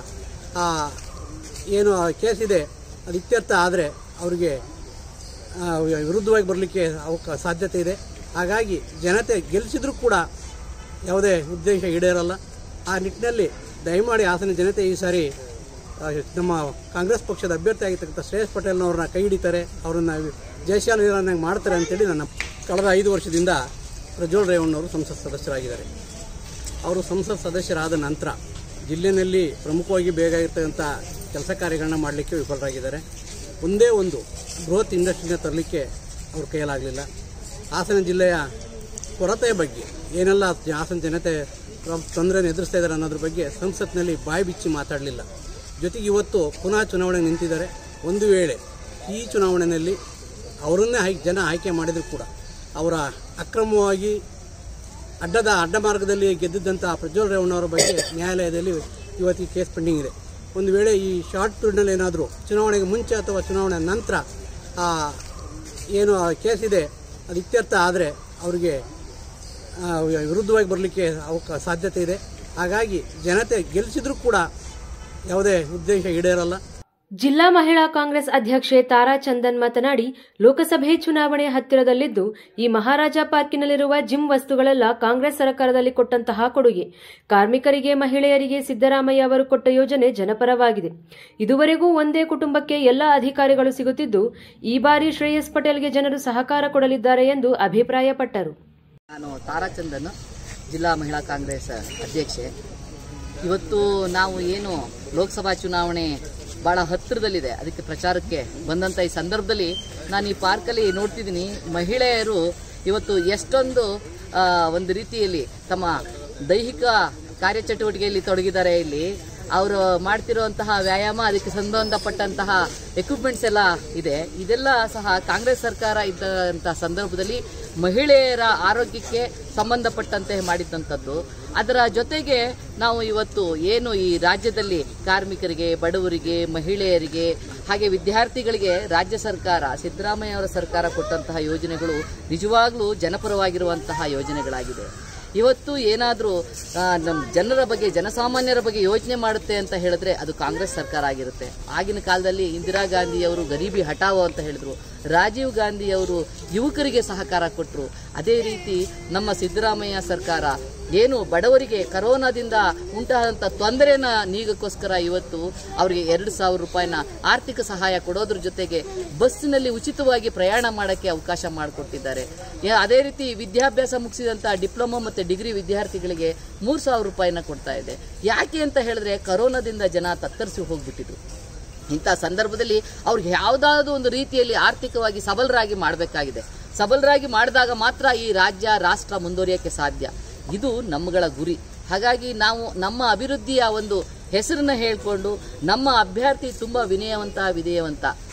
ಏನು ಕೇಸ್ ಇದೆ ಅದು ಇತ್ಯರ್ಥ ಆದರೆ ಅವರಿಗೆ ವಿರುದ್ಧವಾಗಿ ಬರಲಿಕ್ಕೆ ಸಾಧ್ಯತೆ ಇದೆ. ಹಾಗಾಗಿ ಜನತೆ ಗೆಲ್ಲಿಸಿದ್ರೂ ಕೂಡ ಯಾವುದೇ ಉದ್ದೇಶ ಈಡೇರಲ್ಲ. ಆ ನಿಟ್ಟಿನಲ್ಲಿ ದಯಮಾಡಿ ಹಾಸನ ಜನತೆ ಈ ಸಾರಿ ನಮ್ಮ ಕಾಂಗ್ರೆಸ್ ಪಕ್ಷದ ಅಭ್ಯರ್ಥಿ ಆಗಿರ್ತಕ್ಕಂಥ ಶ್ರೇಯಸ್ ಪಟೇಲ್ನವ್ರನ್ನ ಕೈ ಹಿಡಿತಾರೆ, ಅವರನ್ನು ಜಯಶಾಲಿಗಳನ್ನಾಗಿ ಮಾಡ್ತಾರೆ ಅಂತೇಳಿ ನನ್ನ ಕಳೆದ 5 ವರ್ಷದಿಂದ ಪ್ರಜ್ವಲ್ ರೇವಣ್ಣವರು ಸಂಸತ್ ಸದಸ್ಯರಾಗಿದ್ದಾರೆ. ಅವರು ಸಂಸತ್ ಸದಸ್ಯರಾದ ನಂತರ ಜಿಲ್ಲೆಯಲ್ಲಿ ಪ್ರಮುಖವಾಗಿ ಬೇಕಾಗಿರ್ತಕ್ಕಂಥ ಕೆಲಸ ಕಾರ್ಯಗಳನ್ನ ಮಾಡಲಿಕ್ಕೆ ವಿಫಲರಾಗಿದ್ದಾರೆ. ಒಂದೇ ಒಂದು ಬೃಹತ್ ಇಂಡಸ್ಟ್ರಿನ ತರಲಿಕ್ಕೆ ಅವ್ರ ಕೈಯಲ್ಲಾಗಲಿಲ್ಲ. ಹಾಸನ ಜಿಲ್ಲೆಯ ಕೊರತೆಯ ಬಗ್ಗೆ ಏನೆಲ್ಲ ಹಾಸನ ಜನತೆ ತೊಂದರೆಯನ್ನು ಎದುರಿಸ್ತಾ ಇದ್ದಾರೆ ಅನ್ನೋದ್ರ ಬಗ್ಗೆ ಸಂಸತ್ನಲ್ಲಿ ಬಾಯಿ ಬಿಚ್ಚಿ ಮಾತಾಡಲಿಲ್ಲ. ಜೊತೆಗೆ ಇವತ್ತು ಪುನಃ ಚುನಾವಣೆ ನಿಂತಿದ್ದಾರೆ. ಒಂದು ವೇಳೆ ಈ ಚುನಾವಣೆಯಲ್ಲಿ ಅವರನ್ನೇ ಜನ ಆಯ್ಕೆ ಮಾಡಿದರೂ ಕೂಡ ಅವರ ಅಕ್ರಮವಾಗಿ ಅಡ್ಡ ಮಾರ್ಗದಲ್ಲಿ ಗೆದ್ದಿದ್ದಂಥ ಪ್ರಜ್ವಲ್ ರೇವಣ್ಣವರ ಬಗ್ಗೆ ನ್ಯಾಯಾಲಯದಲ್ಲಿ ಇವತ್ತು ಈ ಕೇಸ್ ಪೆಂಡಿಂಗ್ ಇದೆ. ಒಂದು ವೇಳೆ ಈ ಶಾರ್ಟ್ ಪೀರಿಯಡ್ನಲ್ಲಿ ಏನಾದರೂ ಚುನಾವಣೆಗೆ ಮುಂಚೆ ಅಥವಾ ಚುನಾವಣೆ ನಂತರ ಏನು ಕೇಸ್ ಇದೆ ಅದು ಇತ್ಯರ್ಥ ಆದರೆ ಅವರಿಗೆ ವಿರುದ್ಧವಾಗಿ ಬರಲಿಕ್ಕೆ ಸಾಧ್ಯತೆ ಇದೆ. ಹಾಗಾಗಿ ಜನತೆ ಗೆಲ್ಲಿಸಿದ್ರೂ ಕೂಡ ಯಾವುದೇ ಉದ್ದೇಶ ಈಡೇರಲ್ಲ. ಜಿಲ್ಲಾ ಮಹಿಳಾ ಕಾಂಗ್ರೆಸ್ ಅಧ್ಯಕ್ಷೆ ತಾರಾ ಚಂದನ್ ಮಾತನಾಡಿ, ಲೋಕಸಭೆ ಚುನಾವಣೆ ಹತ್ತಿರದಲ್ಲಿದ್ದು ಈ ಮಹಾರಾಜ ಪಾರ್ಕಿನಲ್ಲಿರುವ ಜಿಮ್ ವಸ್ತುಗಳೆಲ್ಲ ಕಾಂಗ್ರೆಸ್ ಸರ್ಕಾರದಲ್ಲಿ ಕೊಟ್ಟಂತಹ ಕೊಡುಗೆ. ಕಾರ್ಮಿಕರಿಗೆ, ಮಹಿಳೆಯರಿಗೆ ಸಿದ್ದರಾಮಯ್ಯ ಅವರು ಕೊಟ್ಟ ಯೋಜನೆ ಜನಪರವಾಗಿದೆ. ಇದುವರೆಗೂ ಒಂದೇ ಕುಟುಂಬಕ್ಕೆ ಎಲ್ಲ ಅಧಿಕಾರಿಗಳು ಸಿಗುತ್ತಿದ್ದು, ಈ ಬಾರಿ ಶ್ರೇಯಸ್ ಪಟೇಲ್ಗೆ ಜನರು ಸಹಕಾರ ಕೊಡಲಿದ್ದಾರೆ ಎಂದು ಅಭಿಪ್ರಾಯಪಟ್ಟರು. ನಾನು ತಾರಾ ಚಂದನ್, ಜಿಲ್ಲಾ ಮಹಿಳಾ ಕಾಂಗ್ರೆಸ್ ಅಧ್ಯಕ್ಷೆ. ಇವತ್ತು ನಾವು ಏನು ಲೋಕಸಭಾ ಚುನಾವಣೆ ಬಹಳ ಹತ್ತಿರದಲ್ಲಿದೆ, ಅದಕ್ಕೆ ಪ್ರಚಾರಕ್ಕೆ ಬಂದಂಥ ಈ ಸಂದರ್ಭದಲ್ಲಿ ನಾನು ಈ ಪಾರ್ಕಲ್ಲಿ ನೋಡ್ತಿದ್ದೀನಿ, ಮಹಿಳೆಯರು ಇವತ್ತು ಎಷ್ಟೊಂದು ಒಂದು ರೀತಿಯಲ್ಲಿ ತಮ್ಮ ದೈಹಿಕ ಕಾರ್ಯಚಟುವಟಿಕೆಯಲ್ಲಿ ತೊಡಗಿದ್ದಾರೆ. ಇಲ್ಲಿ ಅವರು ಮಾಡ್ತಿರುವಂತಹ ವ್ಯಾಯಾಮ, ಅದಕ್ಕೆ ಸಂಬಂಧಪಟ್ಟಂತಹ ಎಕ್ವಿಪ್ಮೆಂಟ್ಸ್ ಎಲ್ಲ ಇದೆ. ಇದೆಲ್ಲ ಸಹ ಕಾಂಗ್ರೆಸ್ ಸರ್ಕಾರ ಇದ್ದಂತಹ ಸಂದರ್ಭದಲ್ಲಿ ಮಹಿಳೆಯರ ಆರೋಗ್ಯಕ್ಕೆ ಸಂಬಂಧಪಟ್ಟಂತೆ ಮಾಡಿದಂಥದ್ದು. ಅದರ ಜೊತೆಗೆ ನಾವು ಇವತ್ತು ಏನು ಈ ರಾಜ್ಯದಲ್ಲಿ ಕಾರ್ಮಿಕರಿಗೆ, ಬಡವರಿಗೆ, ಮಹಿಳೆಯರಿಗೆ ಹಾಗೆ ವಿದ್ಯಾರ್ಥಿಗಳಿಗೆ ರಾಜ್ಯ ಸರ್ಕಾರ, ಸಿದ್ದರಾಮಯ್ಯ ಅವರ ಸರ್ಕಾರ ಕೊಟ್ಟಂತಹ ಯೋಜನೆಗಳು ನಿಜವಾಗ್ಲೂ ಜನಪರವಾಗಿರುವಂತಹ ಯೋಜನೆಗಳಾಗಿದೆ. ಇವತ್ತು ಏನಾದರೂ ನಮ್ಮ ಜನರ ಬಗ್ಗೆ, ಜನಸಾಮಾನ್ಯರ ಬಗ್ಗೆ ಯೋಚನೆ ಮಾಡುತ್ತೆ ಅಂತ ಹೇಳಿದ್ರೆ ಅದು ಕಾಂಗ್ರೆಸ್ ಸರ್ಕಾರ ಆಗಿರುತ್ತೆ. ಆಗಿನ ಕಾಲದಲ್ಲಿ ಇಂದಿರಾ ಗಾಂಧಿಯವರು ಗರೀಬಿ ಹಟಾವೋ ಅಂತ ಹೇಳಿದ್ರು, ರಾಜೀವ್ ಗಾಂಧಿಯವರು ಯುವಕರಿಗೆ ಸಹಕಾರ ಕೊಟ್ಟರು. ಅದೇ ರೀತಿ ನಮ್ಮ ಸಿದ್ದರಾಮಯ್ಯ ಸರ್ಕಾರ ಏನು ಬಡವರಿಗೆ ಕರೋನಾದಿಂದ ಉಂಟಾದಂಥ ತೊಂದರೆನ ನೀಗಕ್ಕೋಸ್ಕರ ಇವತ್ತು ಅವರಿಗೆ 2,000 ರೂಪಾಯಿನ ಆರ್ಥಿಕ ಸಹಾಯ ಕೊಡೋದ್ರ ಜೊತೆಗೆ ಬಸ್ಸಿನಲ್ಲಿ ಉಚಿತವಾಗಿ ಪ್ರಯಾಣ ಮಾಡೋಕ್ಕೆ ಅವಕಾಶ ಮಾಡಿಕೊಟ್ಟಿದ್ದಾರೆ. ಅದೇ ರೀತಿ ವಿದ್ಯಾಭ್ಯಾಸ ಮುಗಿಸಿದಂಥ ಡಿಪ್ಲೊಮಾ ಮತ್ತು ಡಿಗ್ರಿ ವಿದ್ಯಾರ್ಥಿಗಳಿಗೆ 3,000 ರೂಪಾಯಿನ ಕೊಡ್ತಾ ಇದೆ. ಯಾಕೆ ಅಂತ ಹೇಳಿದ್ರೆ ಕರೋನಾದಿಂದ ಜನ ತತ್ತರಿಸಿ ಹೋಗ್ಬಿಟ್ಟಿದ್ರು. ಇಂಥ ಸಂದರ್ಭದಲ್ಲಿ ಅವ್ರಿಗೆ ಯಾವುದಾದ್ರೂ ಒಂದು ರೀತಿಯಲ್ಲಿ ಆರ್ಥಿಕವಾಗಿ ಸಬಲರಾಗಿ ಮಾಡಬೇಕಾಗಿದೆ. ಸಬಲರಾಗಿ ಮಾಡಿದಾಗ ಮಾತ್ರ ಈ ರಾಜ್ಯ, ರಾಷ್ಟ್ರ ಮುಂದುವರಿಯೋಕ್ಕೆ ಸಾಧ್ಯ. ಇದು ನಮ್ಮಗಳ ಗುರಿ. ಹಾಗಾಗಿ ನಾವು ನಮ್ಮ ಅಭಿವೃದ್ಧಿಯ ಒಂದು ಹೆಸರನ್ನ ಹೇಳಿಕೊಂಡು ನಮ್ಮ ಅಭ್ಯರ್ಥಿ ತುಂಬ ವಿಧೇಯವಂತ,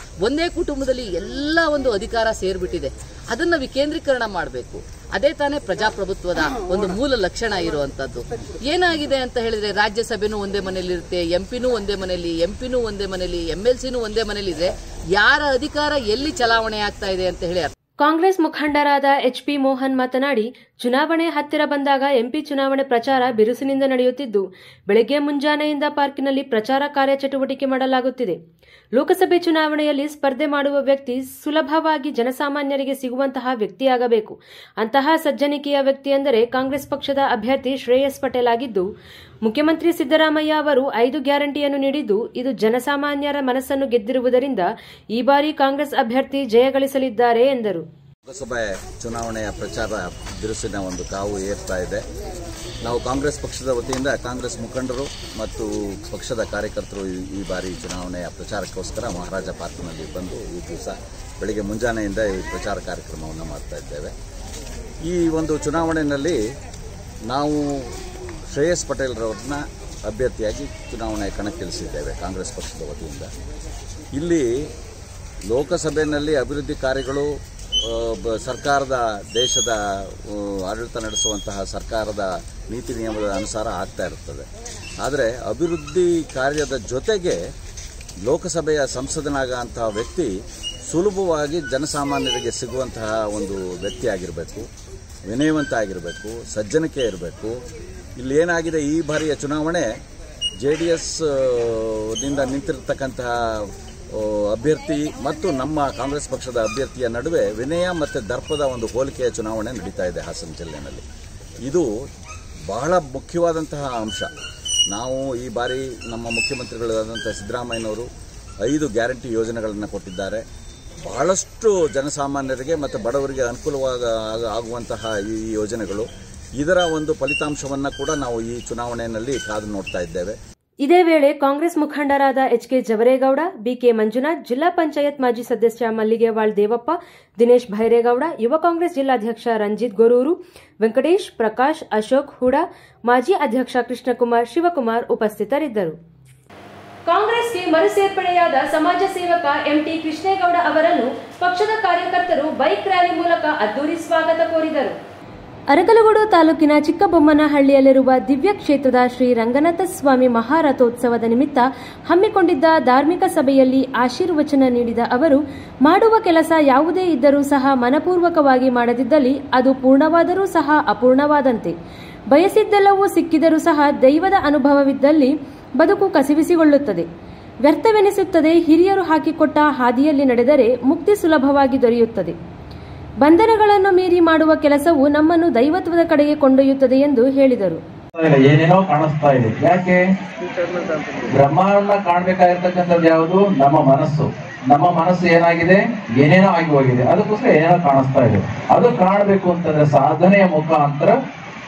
ಒಂದೇ ಕುಟುಂಬದಲ್ಲಿ ಎಲ್ಲ ಒಂದು ಅಧಿಕಾರ ಸೇರ್ಬಿಟ್ಟಿದೆ, ಅದನ್ನು ವಿಕೇಂದ್ರೀಕರಣ ಮಾಡಬೇಕು. ಅದೇ ತಾನೇ ಪ್ರಜಾಪ್ರಭುತ್ವದ ಒಂದು ಮೂಲ ಲಕ್ಷಣ ಇರುವಂತದ್ದು. ಏನಾಗಿದೆ ಅಂತ ಹೇಳಿದ್ರೆ ರಾಜ್ಯಸಭೆನೂ ಒಂದೇ ಮನೆಯಲ್ಲಿ ಇರುತ್ತೆ, ಎಂಪಿನೂ ಒಂದೇ ಮನೆಯಲ್ಲಿ, ಎಂಪಿನೂ ಒಂದೇ ಮನೆಯಲ್ಲಿ, MLCನೂ ಒಂದೇ ಮನೆಯಲ್ಲಿ ಇದೆ. ಯಾರ ಅಧಿಕಾರ ಎಲ್ಲಿ ಚಲಾವಣೆ ಆಗ್ತಾ ಇದೆ ಅಂತ ಹೇಳಿ ಕಾಂಗ್ರೆಸ್ ಮುಖಂಡರಾದ HP ಮೋಹನ್ ಮಾತನಾಡಿ, ಚುನಾವಣೆ ಹತ್ತಿರ ಬಂದಾಗ MP ಚುನಾವಣೆ ಪ್ರಚಾರ ಬಿರುಸಿನಿಂದ ನಡೆಯುತ್ತಿದ್ದು, ಬೆಳಗ್ಗೆ ಮುಂಜಾನೆಯಿಂದ ಪಾರ್ಕಿನಲ್ಲಿ ಪ್ರಚಾರ ಕಾರ್ಯಚಟುವಟಿಕೆ ಮಾಡಲಾಗುತ್ತಿದೆ. ಲೋಕಸಭೆ ಚುನಾವಣೆಯಲ್ಲಿ ಸ್ಪರ್ಧೆ ಮಾಡುವ ವ್ಯಕ್ತಿ ಸುಲಭವಾಗಿ ಜನಸಾಮಾನ್ಯರಿಗೆ ಸಿಗುವಂತಹ ವ್ಯಕ್ತಿಯಾಗಬೇಕು. ಅಂತಹ ಸಜ್ಜನಿಕೆಯ ವ್ಯಕ್ತಿ ಎಂದರೆ ಕಾಂಗ್ರೆಸ್ ಪಕ್ಷದ ಅಭ್ಯರ್ಥಿ ಶ್ರೇಯಸ್ ಪಟೇಲ್ ಆಗಿದ್ದು, ಮುಖ್ಯಮಂತ್ರಿ ಸಿದ್ದರಾಮಯ್ಯ ಅವರು 5 ಗ್ಯಾರಂಟಿಯನ್ನು ನೀಡಿದ್ದು, ಇದು ಜನಸಾಮಾನ್ಯರ ಮನಸ್ಸನ್ನು ಗೆದ್ದಿರುವುದರಿಂದ ಈ ಬಾರಿ ಕಾಂಗ್ರೆಸ್ ಅಭ್ಯರ್ಥಿ ಜಯಗಳಿಸಲಿದ್ದಾರೆ ಎಂದರು. ಲೋಕಸಭೆ ಚುನಾವಣೆಯ ಪ್ರಚಾರ ಬಿರುಸಿನ ಒಂದು ಕಾವು ಏರ್ತಾ ಇದೆ. ನಾವು ಕಾಂಗ್ರೆಸ್ ಪಕ್ಷದ ವತಿಯಿಂದ ಕಾಂಗ್ರೆಸ್ ಮುಖಂಡರು ಮತ್ತು ಪಕ್ಷದ ಕಾರ್ಯಕರ್ತರು ಈ ಬಾರಿ ಚುನಾವಣೆಯ ಪ್ರಚಾರಕ್ಕೋಸ್ಕರ ಮಹಾರಾಜ ಪಾರ್ಕ್ನಲ್ಲಿ ಬಂದು ಈ ದಿವಸ ಬೆಳಗ್ಗೆ ಮುಂಜಾನೆಯಿಂದ ಈ ಪ್ರಚಾರ ಕಾರ್ಯಕ್ರಮವನ್ನು ಮಾಡ್ತಾ ಇದ್ದೇವೆ. ಈ ಒಂದು ಚುನಾವಣೆಯಲ್ಲಿ ನಾವು ಶ್ರೇಯಸ್ ಪಟೇಲ್ರವ್ರನ್ನ ಅಭ್ಯರ್ಥಿಯಾಗಿ ಚುನಾವಣೆ ಕಣಕ್ಕಿಳಿಸಿದ್ದೇವೆ ಕಾಂಗ್ರೆಸ್ ಪಕ್ಷದ ವತಿಯಿಂದ. ಇಲ್ಲಿ ಲೋಕಸಭೆಯಲ್ಲಿ ಅಭಿವೃದ್ಧಿ ಕಾರ್ಯಗಳು ಸರ್ಕಾರದ, ದೇಶದ ಆಡಳಿತ ನಡೆಸುವಂತಹ ಸರ್ಕಾರದ ನೀತಿ ನಿಯಮದ ಅನುಸಾರ ಆಗ್ತಾ ಇರುತ್ತದೆ. ಆದರೆ ಅಭಿವೃದ್ಧಿ ಕಾರ್ಯದ ಜೊತೆಗೆ ಲೋಕಸಭೆಯ ಸಂಸದನಾಗುವಂತಹ ವ್ಯಕ್ತಿ ಸುಲಭವಾಗಿ ಜನಸಾಮಾನ್ಯರಿಗೆ ಸಿಗುವಂತಹ ಒಂದು ವ್ಯಕ್ತಿಯಾಗಿರಬೇಕು. ವಿನಯವಂತ ಆಗಿರಬೇಕು, ಸಜ್ಜನಿಕೆ ಇರಬೇಕು. ಇಲ್ಲಿ ಏನಾಗಿದೆ, ಈ ಬಾರಿಯ ಚುನಾವಣೆ JDS ನಿಂದ ನಿಂತಿರತಕ್ಕಂತಹ ಅಭ್ಯರ್ಥಿ ಮತ್ತು ನಮ್ಮ ಕಾಂಗ್ರೆಸ್ ಪಕ್ಷದ ಅಭ್ಯರ್ಥಿಯ ನಡುವೆ ವಿನಯ ಮತ್ತು ದರ್ಪದ ಒಂದು ಹೋಲಿಕೆಯ ಚುನಾವಣೆ ನಡೀತಾ ಇದೆ ಹಾಸನ ಜಿಲ್ಲೆಯಲ್ಲಿ. ಇದು ಬಹಳ ಮುಖ್ಯವಾದಂತಹ ಅಂಶ. ನಾವು ಈ ಬಾರಿ ನಮ್ಮ ಮುಖ್ಯಮಂತ್ರಿಗಳಾದಂಥ ಸಿದ್ದರಾಮಯ್ಯನವರು 5 ಗ್ಯಾರಂಟಿ ಯೋಜನೆಗಳನ್ನು ಕೊಟ್ಟಿದ್ದಾರೆ. ಬಹಳಷ್ಟು ಜನಸಾಮಾನ್ಯರಿಗೆ ಮತ್ತು ಬಡವರಿಗೆ ಆಗುವಂತಹ ಈ ಯೋಜನೆಗಳು, ಇದರ ಒಂದು ಫಲಿತಾಂಶವನ್ನು ಕೂಡ ನಾವು ಈ ಚುನಾವಣೆಯಲ್ಲಿ ಕಾದು ನೋಡ್ತಾ ಇದ್ದೇವೆ. ಇದೇ ವೇಳೆ ಕಾಂಗ್ರೆಸ್ ಮುಖಂಡರಾದ HK ಜವರೇಗೌಡ, BK ಮಂಜುನಾಥ್, ಜಿಲ್ಲಾ ಪಂಚಾಯತ್ ಮಾಜಿ ಸದಸ್ಯ ಮಲ್ಲಿಗೆವಾಳ್ ದೇವಪ್ಪ, ದಿನೇಶ್ ಭೈರೇಗೌಡ, ಯುವ ಕಾಂಗ್ರೆಸ್ ಜಿಲ್ಲಾಧ್ಯಕ್ಷ ರಂಜಿತ್ ಗೊರೂರು, ವೆಂಕಟೇಶ್, ಪ್ರಕಾಶ್, ಅಶೋಕ್ ಹೂಡಾ, ಮಾಜಿ ಅಧ್ಯಕ್ಷ ಕೃಷ್ಣಕುಮಾರ್, ಶಿವಕುಮಾರ್ ಉಪಸ್ಥಿತರಿದ್ದರು. ಕಾಂಗ್ರೆಸ್ಗೆ ಮರುಸೇರ್ಪಡೆಯಾದ ಸಮಾಜ ಸೇವಕ MT ಕೃಷ್ಣೇಗೌಡ ಅವರನ್ನು ಪಕ್ಷದ ಕಾರ್ಯಕರ್ತರು ಬೈಕ್ ರ್ಯಾಲಿ ಮೂಲಕ ಅದ್ದೂರಿ ಸ್ವಾಗತ ಕೋರಿದರು. ಅರಕಲಗೂಡು ತಾಲೂಕಿನ ಚಿಕ್ಕಬೊಮ್ಮನಹಳ್ಳಿಯಲ್ಲಿರುವ ದಿವ್ಯ ಕ್ಷೇತ್ರದ ಶ್ರೀ ರಂಗನಾಥ ಸ್ವಾಮಿ ಮಹಾರಥೋತ್ಸವದ ನಿಮಿತ್ತ ಹಮ್ಮಿಕೊಂಡಿದ್ದ ಧಾರ್ಮಿಕ ಸಭೆಯಲ್ಲಿ ಆಶೀರ್ವಚನ ನೀಡಿದ ಅವರು, ಮಾಡುವ ಕೆಲಸ ಯಾವುದೇ ಇದ್ದರೂ ಸಹ ಮನಪೂರ್ವಕವಾಗಿ ಮಾಡದಿದ್ದಲ್ಲಿ ಅದು ಪೂರ್ಣವಾದರೂ ಸಹ ಅಪೂರ್ಣವಾದಂತೆ. ಬಯಸಿದ್ದೆಲ್ಲವೂ ಸಿಕ್ಕಿದರೂ ಸಹ ದೈವದ ಅನುಭವವಿದ್ದಲ್ಲಿ ಬದುಕು ಕಸಿವಿಸಿಗೊಳ್ಳುತ್ತದೆ, ವ್ಯರ್ಥವೆನಿಸುತ್ತದೆ. ಹಿರಿಯರು ಹಾಕಿಕೊಟ್ಟ ಹಾದಿಯಲ್ಲಿ ನಡೆದರೆ ಮುಕ್ತಿ ಸುಲಭವಾಗಿ ದೊರೆಯುತ್ತದೆ. ಬಂಧನಗಳನ್ನು ಮೀರಿ ಮಾಡುವ ಕೆಲಸವು ನಮ್ಮನ್ನು ದೈವತ್ವದ ಕಡೆಗೆ ಕೊಂಡೊಯ್ಯುತ್ತದೆ ಎಂದು ಹೇಳಿದರು. ಏನೇನೋ ಕಾಣಿಸ್ತಾ ಇದೆ. ಯಾಕೆ? ಬ್ರಹ್ಮಾಂಡ ಕಾಣ್ಬೇಕಾಗಿರ್ತಕ್ಕಂಥದ್ದು ಯಾವುದು? ನಮ್ಮ ಮನಸ್ಸು. ನಮ್ಮ ಮನಸ್ಸು ಏನಾಗಿದೆ? ಏನೇನೋ ಆಗಿ ಹೋಗಿದೆ. ಅದಕ್ಕೋಸ್ಕರ ಏನೇನೋ ಕಾಣಿಸ್ತಾ ಇದೆ. ಅದು ಕಾಣಬೇಕು ಅಂತಂದ್ರೆ ಸಾಧನೆಯ ಮುಖಾಂತರ,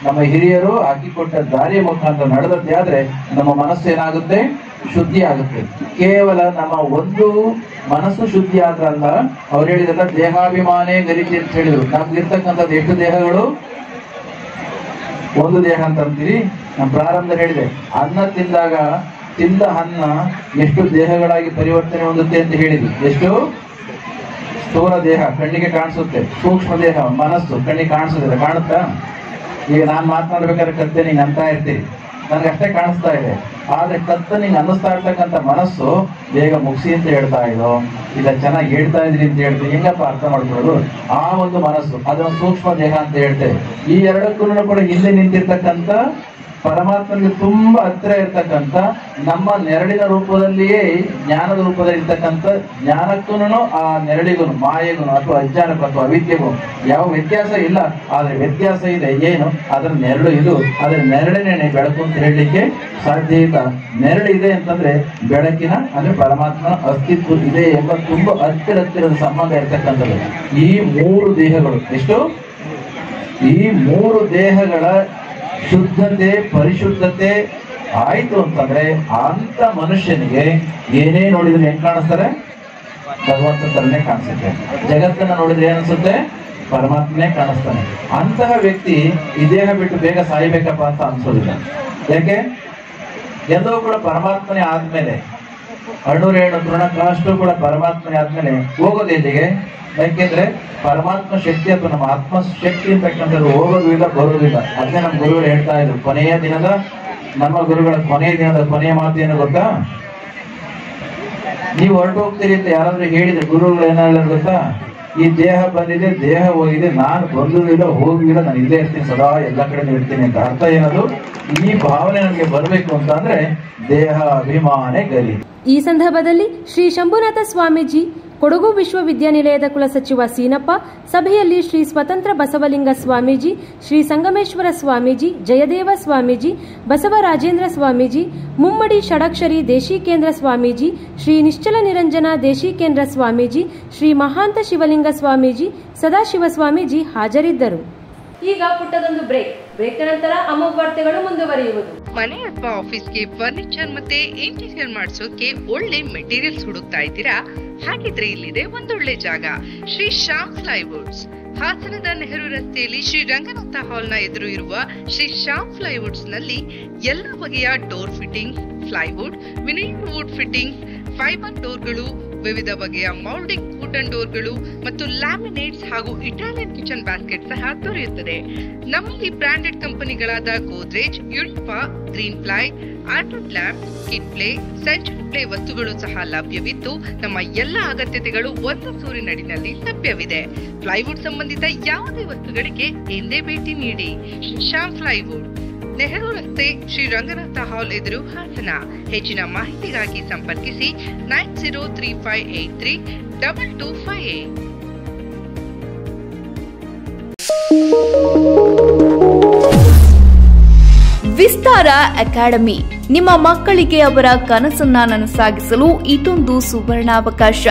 ನಮ್ಮ ಹಿರಿಯರು ಹಾಕಿಕೊಟ್ಟ ದಾರಿಯ ಮುಖಾಂತರ ನಡೆದದ್ದೇ ಆದ್ರೆ ನಮ್ಮ ಮನಸ್ಸು ಏನಾಗುತ್ತೆ? ಶುದ್ಧಿ ಆಗುತ್ತೆ. ಕೇವಲ ನಮ್ಮ ಒಂದು ಮನಸ್ಸು ಶುದ್ಧಿ ಆದ್ರಲ್ಲ, ಅವ್ರು ಹೇಳಿದ್ರಲ್ಲ ದೇಹಾಭಿಮಾನೇ ಗರಿತಿ ಅಂತ ಹೇಳಿದ್ರು. ನಮ್ಗಿರ್ತಕ್ಕಂಥದ್ದು ಎಷ್ಟು ದೇಹಗಳು? ಒಂದು ದೇಹ ಅಂತ ಅಂತೀರಿ. ನಾನು ಪ್ರಾರಂಭ ಹೇಳಿದೆ, ಅನ್ನ ತಿಂದಾಗ ತಿಂದ ಅನ್ನ ಎಷ್ಟು ದೇಹಗಳಾಗಿ ಪರಿವರ್ತನೆ ಹೊಂದುತ್ತೆ ಅಂತ ಹೇಳಿದ್ವಿ. ಎಷ್ಟು? ಸ್ಥೂಲ ದೇಹ ಕಣ್ಣಿಗೆ ಕಾಣಿಸುತ್ತೆ, ಸೂಕ್ಷ್ಮ ದೇಹ ಮನಸ್ಸು ಕಣ್ಣಿಗೆ ಕಾಣಿಸುತ್ತೆ. ಕಾಣುತ್ತಾ? ಈಗ ನಾನು ಮಾತನಾಡ್ಬೇಕಾದ್ರೆ ಕತ್ತೆ ನಿಂಗೆ ಅಂತ ಇರ್ತೀರಿ, ನನಗೆ ಅಷ್ಟೇ ಕಾಣಿಸ್ತಾ ಇದೆ. ಆದ್ರೆ ಕತ್ತ ನಿಂಗೆ ಅನ್ನಿಸ್ತಾ ಇರ್ತಕ್ಕಂಥ ಮನಸ್ಸು ಬೇಗ ಮುಗಿಸಿ ಅಂತ ಹೇಳ್ತಾ ಇದ್ದೋ, ಇಲ್ಲ ಚೆನ್ನಾಗಿ ಹೇಳ್ತಾ ಇದ್ರಿ ಅಂತ ಹೇಳ್ತೀವಿ. ಹೆಂಗಪ್ಪ ಅರ್ಥ ಮಾಡ್ಕೊಳ್ಳೋದು? ಆ ಒಂದು ಮನಸ್ಸು, ಅದನ್ನು ಸೂಕ್ಷ್ಮ ದೇಹ ಅಂತ ಹೇಳ್ತೇವೆ. ಈ ಎರಡಕ್ಕೂ ಕೂಡ ಹಿಂದೆ ನಿಂತಿರ್ತಕ್ಕಂಥ ಪರಮಾತ್ಮನಿಗೆ ತುಂಬಾ ಹತ್ತಿರ ಇರ್ತಕ್ಕಂಥ ನಮ್ಮ ನೆರಳಿನ ರೂಪದಲ್ಲಿಯೇ ಜ್ಞಾನದ ರೂಪದಲ್ಲಿ ಇರ್ತಕ್ಕಂಥ ಜ್ಞಾನಕ್ಕೂ ಆ ನೆರಳಿಗೂ ಮಾಯೆಗೂ ಅಥವಾ ಅಜ್ಞಾನಕ್ಕೂ ಅಥವಾ ಅವಿದ್ಯೆಗೂ ಯಾವ ವ್ಯತ್ಯಾಸ ಇಲ್ಲ. ಆದ್ರೆ ವ್ಯತ್ಯಾಸ ಇದೆ. ಏನು? ಅದರ ನೆರಳು ಇದು. ಅದರ ನೆರಳಿನೇ ಬೆಳಕು ಅಂತ ಹೇಳಲಿಕ್ಕೆ ಸಾಧ್ಯ ಇಲ್ಲ. ನೆರಳಿದೆ ಅಂತಂದ್ರೆ ಬೆಳಕಿನ ಅಂದ್ರೆ ಪರಮಾತ್ಮನ ಅಸ್ತಿತ್ವ ಇದೆ ಎಂಬ ತುಂಬಾ ಹತ್ತಿರದ ಸಂಬಂಧ ಇರ್ತಕ್ಕಂಥದ್ದು. ಈ 3 ದೇಹಗಳು ಎಷ್ಟು? ಈ 3 ದೇಹಗಳ ಶುದ್ಧತೆ ಪರಿಶುದ್ಧತೆ ಆಯ್ತು ಅಂತಂದ್ರೆ ಅಂತ ಮನುಷ್ಯನಿಗೆ ಏನೇ ನೋಡಿದ್ರೆ ಹೆಂಗ್ ಕಾಣಿಸ್ತಾರೆ? ಭಗವಂತ ತರನೇ ಕಾಣಿಸುತ್ತೆ. ಜಗತ್ತನ್ನ ನೋಡಿದ್ರೆ ಏನಿಸುತ್ತೆ? ಪರಮಾತ್ಮನೇ ಕಾಣಿಸ್ತಾನೆ. ಅಂತಹ ವ್ಯಕ್ತಿ ಈ ದೇಹ ಬಿಟ್ಟು ಬೇಗ ಸಾಯ್ಬೇಕಪ್ಪ ಅಂತ ಅನ್ಸೋದಿಲ್ಲ. ಯಾಕೆ? ಎಲ್ಲವೂ ಕೂಡ ಪರಮಾತ್ಮನೇ ಆದ್ಮೇಲೆ, ಅಣುರೇಣು ತೃಣಕಾಷ್ಟು ಕೂಡ ಪರಮಾತ್ಮನೇ ಆದ್ಮೇಲೆ ಹೋಗೋದೆಲ್ಲಿಗೆ? ಯಾಕೆಂದ್ರೆ ಪರಮಾತ್ಮ ಶಕ್ತಿ ಅಥವಾ ನಮ್ಮ ಆತ್ಮ ಶಕ್ತಿ ಅಂತಕ್ಕಂಥದ್ದು ಹೋಗೋದು ಇಲ್ಲ, ಬರೋದಿಲ್ಲ. ಅದನ್ನೇ ನಮ್ಮ ಗುರುಗಳು ಹೇಳ್ತಾ ಇದ್ರು. ನಮ್ಮ ಗುರುಗಳ ಕೊನೆಯ ದಿನದ ಕೊನೆಯ ಮಾತು ಏನು ಗೊತ್ತಾ? ನೀವು ಹೊರಟು ಹೋಗ್ತೀರಿ ಅಂತ ಯಾರಾದ್ರೂ ಹೇಳಿದ್ರೆ ಗುರುಗಳು ಏನಾದ್ರು ಗೊತ್ತಾ? ಈ ದೇಹ ಬಂದಿದೆ, ದೇಹ ಹೋಗಿದೆ, ನಾನು ಬಂದಿಲ್ಲ ಹೋಗಿಲ್ಲ, ನಾನು ಇಲ್ಲೇ ಇರ್ತೀನಿ, ಸದಾ ಎಲ್ಲ ಕಡೆ ಇರ್ತೀನಿ ಅಂತ. ಅರ್ಥ ಏನದು? ಈ ಭಾವನೆ ನನಗೆ ಬರಬೇಕು ಅಂತ ಅಂದ್ರೆ ದೇಹ ಅಭಿಮಾನೇ ಗಲಿ. ಈ ಸಂದರ್ಭದಲ್ಲಿ ಶ್ರೀ ಶಂಭುನಾಥ ಸ್ವಾಮೀಜಿ, ಕೊಡಗು ವಿಶ್ವವಿದ್ಯಾನಿಲಯದ ಕುಲಸಚಿವ ಸೀನಪ್ಪ, ಸಭೆಯಲ್ಲಿ ಶ್ರೀ ಸ್ವತಂತ್ರ ಬಸವಲಿಂಗ ಸ್ವಾಮೀಜಿ, ಶ್ರೀ ಸಂಗಮೇಶ್ವರ ಸ್ವಾಮೀಜಿ, ಜಯದೇವ ಸ್ವಾಮೀಜಿ, ಬಸವರಾಜೇಂದ್ರ ಸ್ವಾಮೀಜಿ, ಮುಮ್ಮಡಿ ಷಡಕ್ಷರಿ ದೇಶೀಕೇಂದ್ರ ಸ್ವಾಮೀಜಿ, ಶ್ರೀ ನಿಶ್ಚಲ ನಿರಂಜನ ದೇಶೀಕೇಂದ್ರ ಸ್ವಾಮೀಜಿ, ಶ್ರೀ ಮಹಾಂತ ಶಿವಲಿಂಗ ಸ್ವಾಮೀಜಿ, ಸದಾಶಿವ ಸ್ವಾಮೀಜಿ ಹಾಜರಿದ್ದರು. ಈಗ ಪುಟ್ಟದೊಂದು ಬ್ರೇಕ್ ನಂತರ ಅಮೋಘ ವಾರ್ತೆಗಳು ಮುಂದುವರಿಯುವುದು. ಮನೆ ಅಥವಾ ಆಫೀಸ್ಗೆ ಫರ್ನಿಚರ್ ಮತ್ತೆ ಇಂಟೀರಿಯರ್ ಮಾಡಿಸೋಕೆ ಒಳ್ಳೆ ಮೆಟೀರಿಯಲ್ಸ್ ಹುಡುಕ್ತಾ ಇದ್ದೀರಾ? ಹಾಗಿದ್ರೆ ಇಲ್ಲಿದೆ ಒಂದೊಳ್ಳೆ ಜಾಗ, ಶ್ರೀ ಶ್ಯಾಮ್ ಪ್ಲೈವುಡ್ಸ್. ಹಾಸನದ ನೆಹರು ರಸ್ತೆಯಲ್ಲಿ ಶ್ರೀ ರಂಗನಾಥ ಹಾಲ್ನ ಎದುರು ಇರುವ ಶ್ರೀ ಶ್ಯಾಮ್ ಪ್ಲೈವುಡ್ಸ್ ನಲ್ಲಿ ಎಲ್ಲ ಬಗೆಯ door fitting, plywood, vinyl wood fitting, fibre ಡೋರ್ಗಳು, ವಿವಿಧ ಬಗೆಯ ಮೌಲ್ಡಿಂಗ್ ವುಡನ್ ಡೋರ್ಗಳು ಮತ್ತು ಲ್ಯಾಮಿನೇಟ್ಸ್ ಹಾಗೂ ಇಟಾಲಿಯನ್ ಕಿಚನ್ ಬ್ಯಾಸ್ಕೆಟ್ ಸಹ ದೊರೆಯುತ್ತದೆ. ನಮ್ಮಲ್ಲಿ ಬ್ರಾಂಡೆಡ್ ಕಂಪನಿಗಳಾದ ಗೋದ್ರೇಜ್, ಯುನಿಫಾ, ಗ್ರೀನ್ ಪ್ಲೈ, ಆರ್ಟನ್ lamp, kid play, century play ವಸ್ತುಗಳು ಸಹ ಲಭ್ಯವಿದ್ದು ನಮ್ಮ ಎಲ್ಲ ಅಗತ್ಯತೆಗಳು ಒಂದು ಸೂರಿನಡಿನಲ್ಲಿ ಲಭ್ಯವಿದೆ. ಪ್ಲೈವುಡ್ ಸಂಬಂಧಿತ ಯಾವುದೇ ವಸ್ತುಗಳಿಗೆ ಎಂದೇ ಭೇಟಿ ನೀಡಿ. ಶ್ಯಾಮ್ ಪ್ಲೈವುಡ್, ನೆಹರು ರಸ್ತೆ, ಶ್ರೀ ರಂಗನಾಥ ಹಾಲ್ ಎದುರು, ಹಾಸನ. ಹೆಚ್ಚಿನ ಮಾಹಿತಿಗಾಗಿ ಸಂಪರ್ಕಿಸಿ 9035832258. ವಿಸ್ತಾರ ಅಕಾಡೆಮಿ ನಿಮ್ಮ ಮಕ್ಕಳಿಗೆ ಅವರ ಕನಸನ್ನ ನನಸಾಗಿಸಲು ಇದೊಂದು ಸುವರ್ಣಾವಕಾಶ.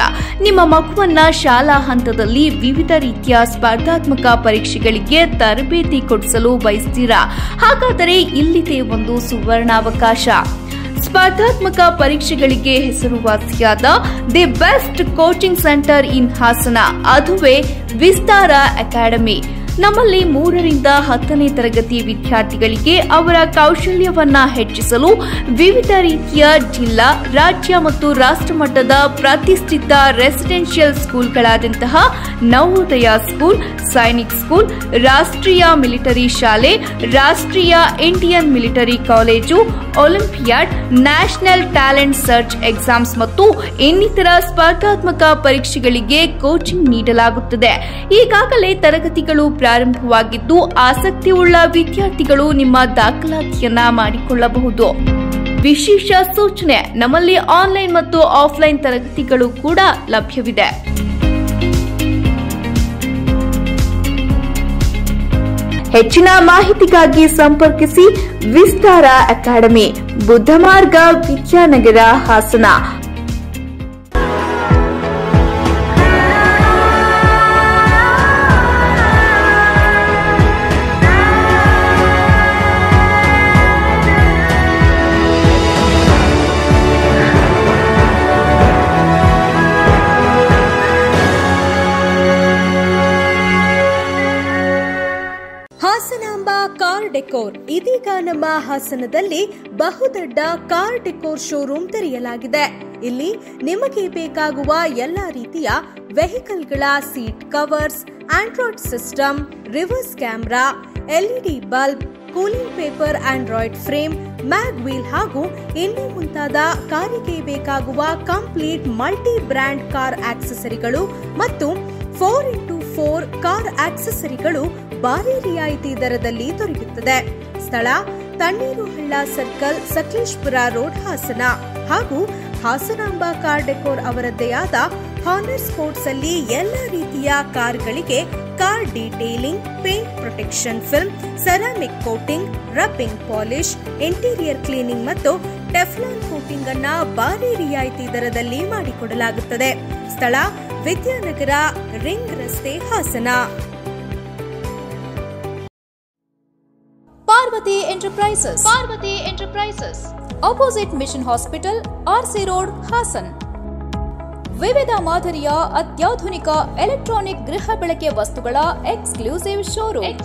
ನಿಮ್ಮ ಮಗುವನ್ನ ಶಾಲಾ ಹಂತದಲ್ಲಿ ವಿವಿಧ ರೀತಿಯ ಸ್ಪರ್ಧಾತ್ಮಕ ಪರೀಕ್ಷೆಗಳಿಗೆ ತರಬೇತಿ ಕೊಡಿಸಲು ಬಯಸ್ತೀರಾ? ಹಾಗಾದರೆ ಇಲ್ಲಿದೆ ಒಂದು ಸುವರ್ಣಾವಕಾಶ. ಸ್ಪರ್ಧಾತ್ಮಕ ಪರೀಕ್ಷೆಗಳಿಗೆ ಹೆಸರುವಾಸಿಯಾದ ದಿ ಬೆಸ್ಟ್ ಕೋಚಿಂಗ್ ಸೆಂಟರ್ ಇನ್ ಹಾಸನ, ಅದುವೇ ವಿಸ್ತಾರ ಅಕಾಡೆಮಿ. ನಮ್ಮಲ್ಲಿ 3 ರಿಂದ 10ನೇ ತರಗತಿ ವಿದ್ಯಾರ್ಥಿಗಳಿಗೆ ಅವರ ಕೌಶಲ್ಯವನ್ನ ಹೆಚ್ಚಿಸಲು ವಿವಿಧ ರೀತಿಯ ಜಿಲ್ಲಾ, ರಾಜ್ಯ ಮತ್ತು ರಾಷ್ಟ್ರ ಮಟ್ಟದ ಪ್ರತಿಷ್ಠಿತ ರೆಸಿಡೆನ್ಷಿಯಲ್ ಸ್ಕೂಲ್ಗಳಾದಂತಹ ನವೋದಯ ಸ್ಕೂಲ್, ಸೈನಿಕ್ ಸ್ಕೂಲ್, ರಾಷ್ಟ್ರೀಯ ಮಿಲಿಟರಿ ಶಾಲೆ, ರಾಷ್ಟ್ರೀಯ Indian military college, olympiad, national talent search exams ಮತ್ತು ಇನ್ನಿತರ ಸ್ಪರ್ಧಾತ್ಮಕ ಪರೀಕ್ಷೆಗಳಿಗೆ ಕೋಚಿಂಗ್ ನೀಡಲಾಗುತ್ತದೆ. ಈಗಾಗಲೇ ತರಗತಿಗಳು ಪ್ರಾರಂಭವಾಗಿದ್ದು ಆಸಕ್ತಿಯುಳ್ಳ ವಿದ್ಯಾರ್ಥಿಗಳು ನಿಮ್ಮ ದಾಖಲಾತಿಯನ್ನ ಮಾಡಿಕೊಳ್ಳಬಹುದು. ವಿಶೇಷ ಸೂಚನೆ, ನಮ್ಮಲ್ಲಿ ಆನ್ಲೈನ್ ಮತ್ತು ಆಫ್ಲೈನ್ ತರಗತಿಗಳು ಕೂಡ ಲಭ್ಯವಿದೆ. ಹೆಚ್ಚಿನ ಮಾಹಿತಿಗಾಗಿ ಸಂಪರ್ಕಿಸಿ Vistara academy, Buddhamarga, Vidyanagara, Hassan. Hasanamba car decor ಇದೀಗ ನಮ್ಮ ಹಾಸನದಲ್ಲಿ ಬಹುದೊಡ್ಡ ಕಾರ್ ಡೆಕೋರ್ ಶೋರೂಮ್ ತೆರೆಯಲಾಗಿದೆ. ಇಲ್ಲಿ ನಿಮಗೆ ಬೇಕಾಗುವ ಎಲ್ಲಾ ರೀತಿಯ ವೆಹಿಕಲ್ಗಳ seat covers, Android system, reverse camera, LED bulb, cooling paper, Android frame, mag wheel ಹಾಗೂ ಇನ್ನೂ ಮುಂತಾದ ಕಾರಿಗೆ ಬೇಕಾಗುವ ಕಂಪ್ಲೀಟ್ ಮಲ್ಟಿ ಬ್ರ್ಯಾಂಡ್ ಕಾರ್ ಆಕ್ಸೆಸರಿಗಳು ಮತ್ತು 4x4 ಕಾರ್ ಆಕ್ಸೆಸರಿಗಳು ಭಾರಿ ರಿಯಾಯಿತಿ ದರದಲ್ಲಿ ದೊರೆಯುತ್ತದೆ. ಸ್ಥಳ ತಣ್ಣೀರು ಹಳ್ಳ ಸರ್ಕಲ್, ಸಕಲೇಶ್ಪುರ ರೋಡ್, ಹಾಸನ. ಹಾಗೂ ಹಾಸನಾಂಬ ಕಾರ್ ಡೆಕೋರ್ ಅವರದ್ದೇ ಆದ ಹಾನರ್ ಸ್ಪೋರ್ಟ್ಸ್ ಅಲ್ಲಿ ಎಲ್ಲ ರೀತಿಯ ಕಾರ್ಗಳಿಗೆ car detailing, paint protection film, ceramic coating, rubbing polish, interior cleaning ಮತ್ತು ಟೆಫ್ಲಾನ್ ಕೋಟಿಂಗ್ ಅನ್ನ ಭಾರಿ ರಿಯಾಯಿತಿ ದರದಲ್ಲಿ ಮಾಡಿಕೊಡಲಾಗುತ್ತದೆ. ಸ್ಥಳ ವಿದ್ಯಾನಗರ, ರಿಂಗ್ ರಸ್ತೆ, Hassan. Parvathi enterprises opposite mission hospital, RC road, Hassan. ವಿವಿಧ ಮಾದರಿಯ ಅತ್ಯಾಧುನಿಕ ಎಲೆಕ್ಟ್ರಾನಿಕ್ ಗೃಹ ಬಳಕೆ ವಸ್ತುಗಳ ಎಕ್ಸ್ಕ್ಲೂಸಿವ್ ಶೋರೂಮ್.